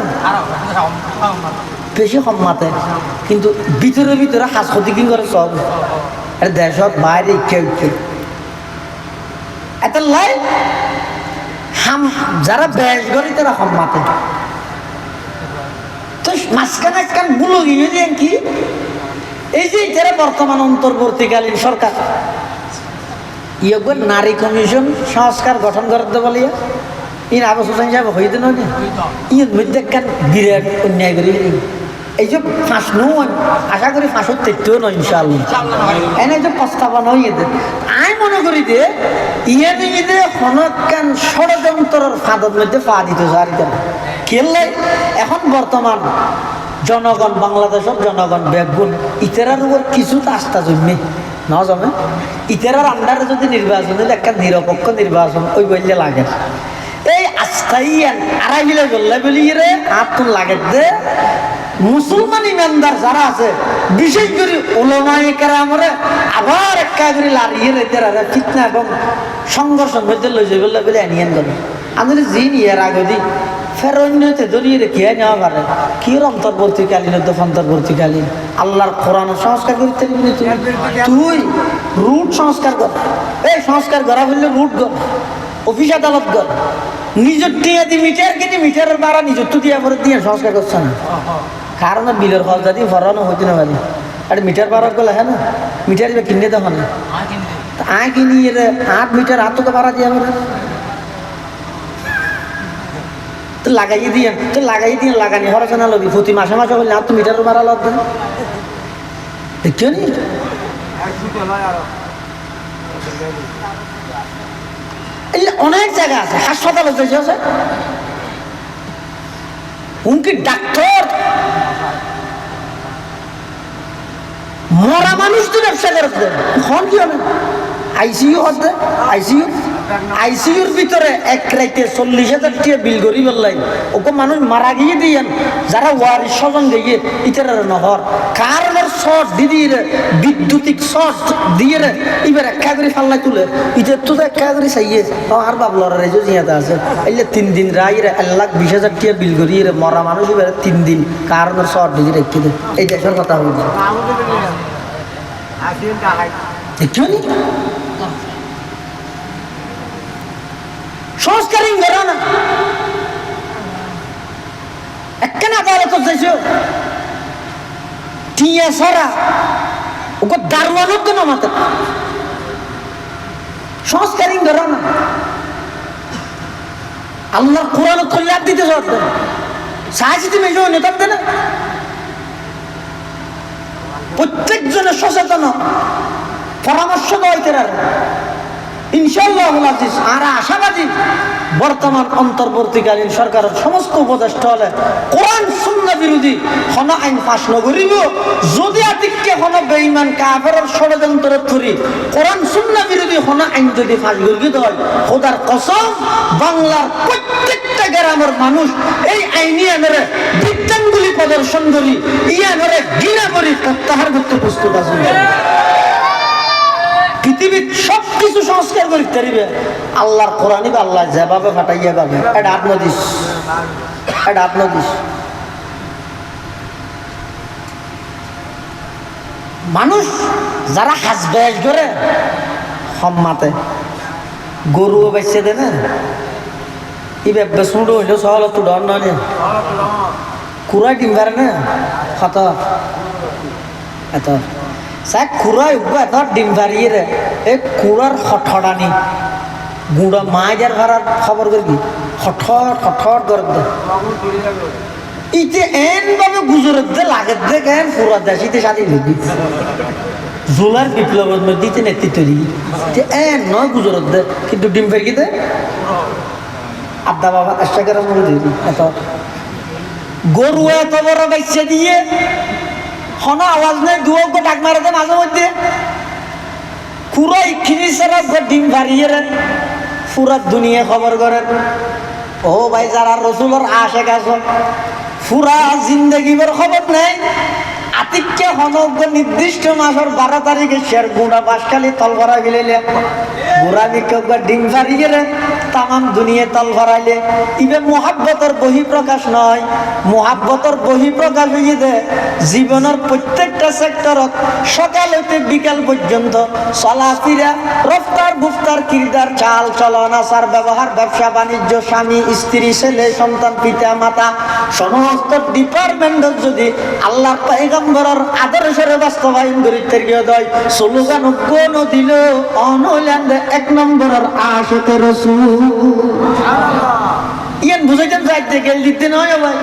বেশি কম মাতে, কিন্তু ভিতরে ভিতরে হাস ক্ষতি কি করে সব দেশত বাইরে ইচ্ছে উঠছে এটা লাই হাম যারা বেশ করি তারা কম মাতে। তো মাঝখানে একখান ভুল গিয়ে দিয়ে কি এই যে এটারা বর্তমান অন্তর্বর্তীকালীন সরকার ইয়োগ্য নারী কমিশন সংস্কার গঠন করতে বলিয়া ইন আবু সুফিয়ান সাহেব হইতে নয় ইয়ের মধ্যে একখান বিরাট অন্যায় করি। এই যে ফাঁস নয় আশা করি ফাঁসের তেতেও নয় ইনশাআল্লাহ এনে যে প্রস্তাবনা হইতে আমি মনে করি যে ইয়ে নিজে হনকান ষড়যন্ত্রের ফাঁদের মধ্যে পা দিতে সারি খেললে এখন বর্তমান জনগণ বাংলাদেশের জনগণ ব্যাগুন ইতারার উপর কিছু আস্থা জন্মে না জমে ইতারার আন্ডারে যদি নির্বাচন হলে একটা নিরপেক্ষ নির্বাচন ওই বললে লাগে এই আস্থাই আড়াই বিলে বললে বলি রে হাত লাগে দে মুসলমান ইমানদার যারা আছে বিশেষ করে ওলামায়ে কেরামরে আবার একটা করে লাড়িয়ে রেতে ফিতনা এবং সংঘর্ষের মধ্যে লই যাই বললে বলে আনিয়ান গেল আমাদের জিন ইয়ার আগে দিই ফের অন্যতে ধরিয়ে রেখে নেওয়া পারে কি অন্তর্বর্তীকালীন অন্তর্বর্তীকালীন আল্লাহর কোরআন সংস্কার করতে তুই রুট সংস্কার কর। এই সংস্কার করা বললে রুট কর, অফিস আদালত কর, নিজের টিয়া দি মিটার কিনে মিটারের বাড়া নিজের তো দিয়া পরে দিয়ে সংস্কার করছে না। কারণ বিলের খরচ যদি ভরানো হইতে না পারি আর মিটার বাড়া গেলে হ্যাঁ না মিটার কিনে দেওয়া না আয় কিনি 8 মিটার হাত তোকে ভাড়া দিয়ে পারে তো লাগাই দিয়ে লাগানি খরচ না লবি প্রতি মাসে মাসে হলে আর তো মিটার ভাড়া লাগবে দেখিও নি। অনেক জায়গা আছে হাসপাতাল আছে উনকি ডাক্তার মরা মানুষ তো ব্যবসা করতে এখন কি হবে আইসিইউ হতে আইসিইউর ভিতরে এক রাইতে 40,000 টাকা বিল করি বললাই ওকে মানুষ মারা গিয়ে দিয়েন যারা ওয়ারিশ স্বজন গিয়ে ইতার নহর কারণের শর্ট দিদির বিদ্যুতিক শর্ট দিয়ে এবার একটা করে ফাল্লাই তুলে ইটার তো একটা করে চাইয়ে আর বাবলার রেজো জিয়াতে আছে এলে 3 দিন রাইরে 1,20,000 টাকা বিল করি মরা মানুষ এবার 3 দিন কারণের শর্ট দিয়ে রেখে দেয়। এই দেশের কথা বলছি দেখছো নি সংস্কারিং করো না একখানে আদালত চাইছ টিয়া সারা ওকে দারোয়ানও কেন মাতে সংস্কারিং করো না আল্লাহর কোরআন কল্যাণ দিতে চাচ্ছে সাহায্য তুমি নেতা না প্রত্যেকজনে সচেতন পরামর্শ দেওয়াইতে ইনশাআল্লাহ আজিজ। আর আশাবাদী বর্তমান অন্তর্বর্তীকালীন সরকারের সমস্ত উপদেষ্টা হলে কোরআন সুন্নাহ বিরোধী হন আইন পাশ নগরিব। যদি আতিককে হন বেঈমান কাফেরের ষড়যন্ত্রের ধরি কোরআন সুন্নাহ বিরোধী হন আইন যদি ফাঁস গর্গিত হয়, খোদার কসম বাংলার প্রত্যেকটা গ্রামের মানুষ এই আইনি আনরে বিজ্ঞানগুলি প্রদর্শন করি ইয়ানরে ঘৃণা করি প্রত্যাহার করতে প্রস্তুত আছে। পৃথিবীর সবকিছু সংস্কার করতে পারিবে আল্লাহর কোরআনই বা আল্লাহ যেভাবে ফাটাইয়া পাবে। এটা আত্মদিস, এটা আত্মদিস। মানুষ যারা হাসবেশ করে সম্মাতে গরুও বেচে দে না, ই বেবে শুনু হইলেও সহল তো ডর নয় কুড়াই ডিম পারে না কত এত সাক খুঁড়াই উঠবো এত ডিম পারিয়ে রে এই কুড়ার হঠড়ানি গুঁড়া মায়ের ভাড়ার খবর করবি হঠর হঠর করে দে ইতে এন ভাবে গুজরের দে লাগে দে কেন পুরা দেশিতে সাথে দিবি জুলার বিপ্লবের মধ্যে দিতে নেতৃত্ব দিই এন নয় গুজরের দে কিন্তু ডিম পারি দে আড্ডা বাবা চেষ্টা করে মনে দিবি এত গরু এত বড় বেচে দিয়ে হন আওয়াজ নেই দুয়োকে ডাক মারে দে মাঝে মধ্যে পুরো ইখিনি সারা ডিম ভারিয়ে পুরা দুনিয়া খবর করেন। ও ভাই যারা রসুলের আশেক আছে পুরা জিন্দগির খবর নেই। আতিককে হনজ্ঞ নির্দিষ্ট মাসের 12 তারিখে শের গুঁড়া বাসখালি তল ভরা গেলে বুড়া বিক্ষোভ ডিম ভারি গেলে তামাম দুনিয়া তল ভরাইলে ইবে মোহাব্বতের বহিঃপ্রকাশ নয়, মোহাব্বতের বহিঃপ্রকাশ হয়ে দে জীবনের প্রত্যেকটা সেক্টরত সকাল হইতে বিকাল পর্যন্ত চলাফেরা রফতার গুফতার কিরদার চাল চলন আচার ব্যবহার ব্যবসা বাণিজ্য স্বামী স্ত্রী ছেলে সন্তান পিতা মাতা সমস্ত ডিপার্টমেন্টত যদি আল্লাহ পয়গম্বরের আদর্শের বাস্তবায়ন করিতে দেয় স্লোগান কোন দিল অনল্যান্ড 1 নম্বরের আশিকে রাসূল ইয়ান বুঝাইতেন যাইতে গেল দিতে নয় ভাই।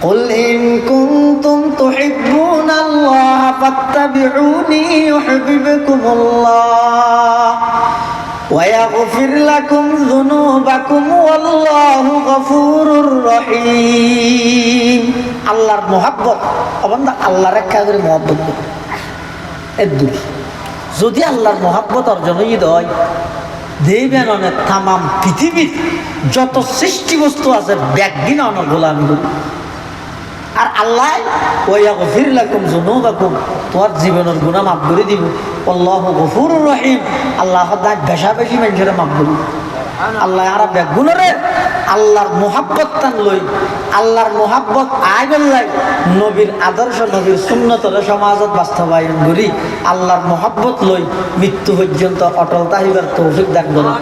قل إن كنتم تحبون الله فاتبعوني يحببكم الله ويغفر لكم ذنوبكم والله غفور رحيم। আল্লাহর মহব্বত অবন্দা আল্লাহর একটা করে মহব্বত এদুর যদি আল্লাহর মহব্বত অর্জন হয়ে হয় দেবেন অনেক তামাম পৃথিবীর যত সৃষ্টি বস্তু আছে ব্যাগদিন অনেক গোলামি করি। আর আল্লাহ ওয়াগফির লাকুম যুনুবাকুম তোমার জীবনের গুনাহ মাফ করে দিব। আল্লাহু গফুরুর রহিম আল্লাহ দায় বেশা বেশি মানুষের মাফ করি। আল্লাহ আর বেগুনরে আল্লাহর মোহাব্বত টান লই আল্লাহর মোহাব্বত আয় বললাই নবীর আদর্শ নবীর সুন্নতরে সমাজত বাস্তবায়ন করি আল্লাহর মোহাব্বত লই মৃত্যু পর্যন্ত অটল তাহিবার তৌফিক দান করুন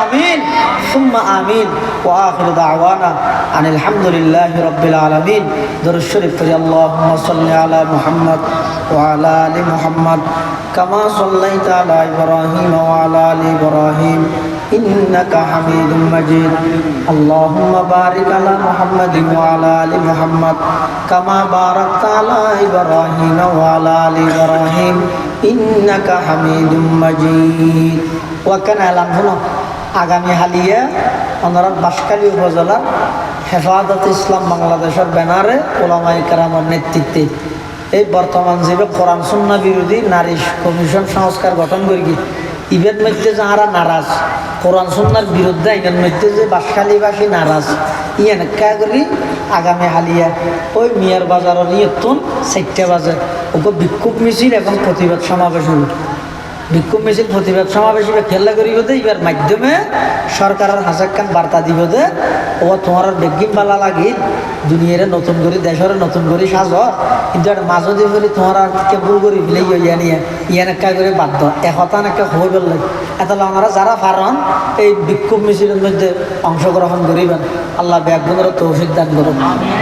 আমিন সুম্মা আমিন ওয়া আখিরু দাওয়ানা আনিল হামদুলিল্লাহি রাব্বিল আলামিন। দরুদ শরীফ পড়ি আল্লাহুম্মা সাল্লি আলা মুহাম্মদ ওয়া আলা আলি মুহাম্মদ কামা সাল্লাইতা আলা ইব্রাহিম ওয়া আলা আলি ইব্রাহিম ইন্নাকা হামিদুম মাজিদ। আল্লাহুম্মা বারিক আলা মুহাম্মাদিন ওয়া আলা আলি মুহাম্মদ কামা বারাকতা আলা ইব্রাহিম ওয়া আলা আলি ইব্রাহিম ইন্নাকা হামিদুম মাজিদ। ওয়া কানা আলামহুনা আগামী হালিয়া অনারত বাঁশখালী উপজেলার হেফাজত ইসলাম বাংলাদেশের ব্যানারে ওলামায়ে কেরামের নেতৃত্বে এই বর্তমান যুগে কোরআন সুন্নাহ বিরোধী নারী কমিশন সংস্কার গঠন করি ইভের মধ্যে যাহারা নারাজ কোরআন সুন্নাহর বিরুদ্ধে আইনের মধ্যে যে বাঁশখালীবাসী নারাজ ইয়ান কা করি আগামী হালিয়া ওই মিয়ার বাজারের ইয়তুন 4টা বাজে ওকে বিক্ষোভ মিছিল এবং প্রতিবাদ সমাবেশ হল। বিক্ষোভ মিছিল প্রতিবাদ সমাবেশ খেলা করিব দে এবার মাধ্যমে সরকারের হাসাক্কান বার্তা দিব দে ও তোমার বেগিম বালা লাগি দুনিয়ার নতুন করে দেশের নতুন করে সাজ কিন্তু একটা মাঝে দিয়ে বলি তোমার কে ভুল করি ফেলে ইয়া নিয়ে ইয়ান একটা করে বাধ্য একতা নাকি হয়ে গেল এতলে আমরা যারা পারন এই বিক্ষোভ মিছিলের মধ্যে অংশগ্রহণ করিবেন আল্লাহ ব্যাগুনের তৌফিক দান করুন।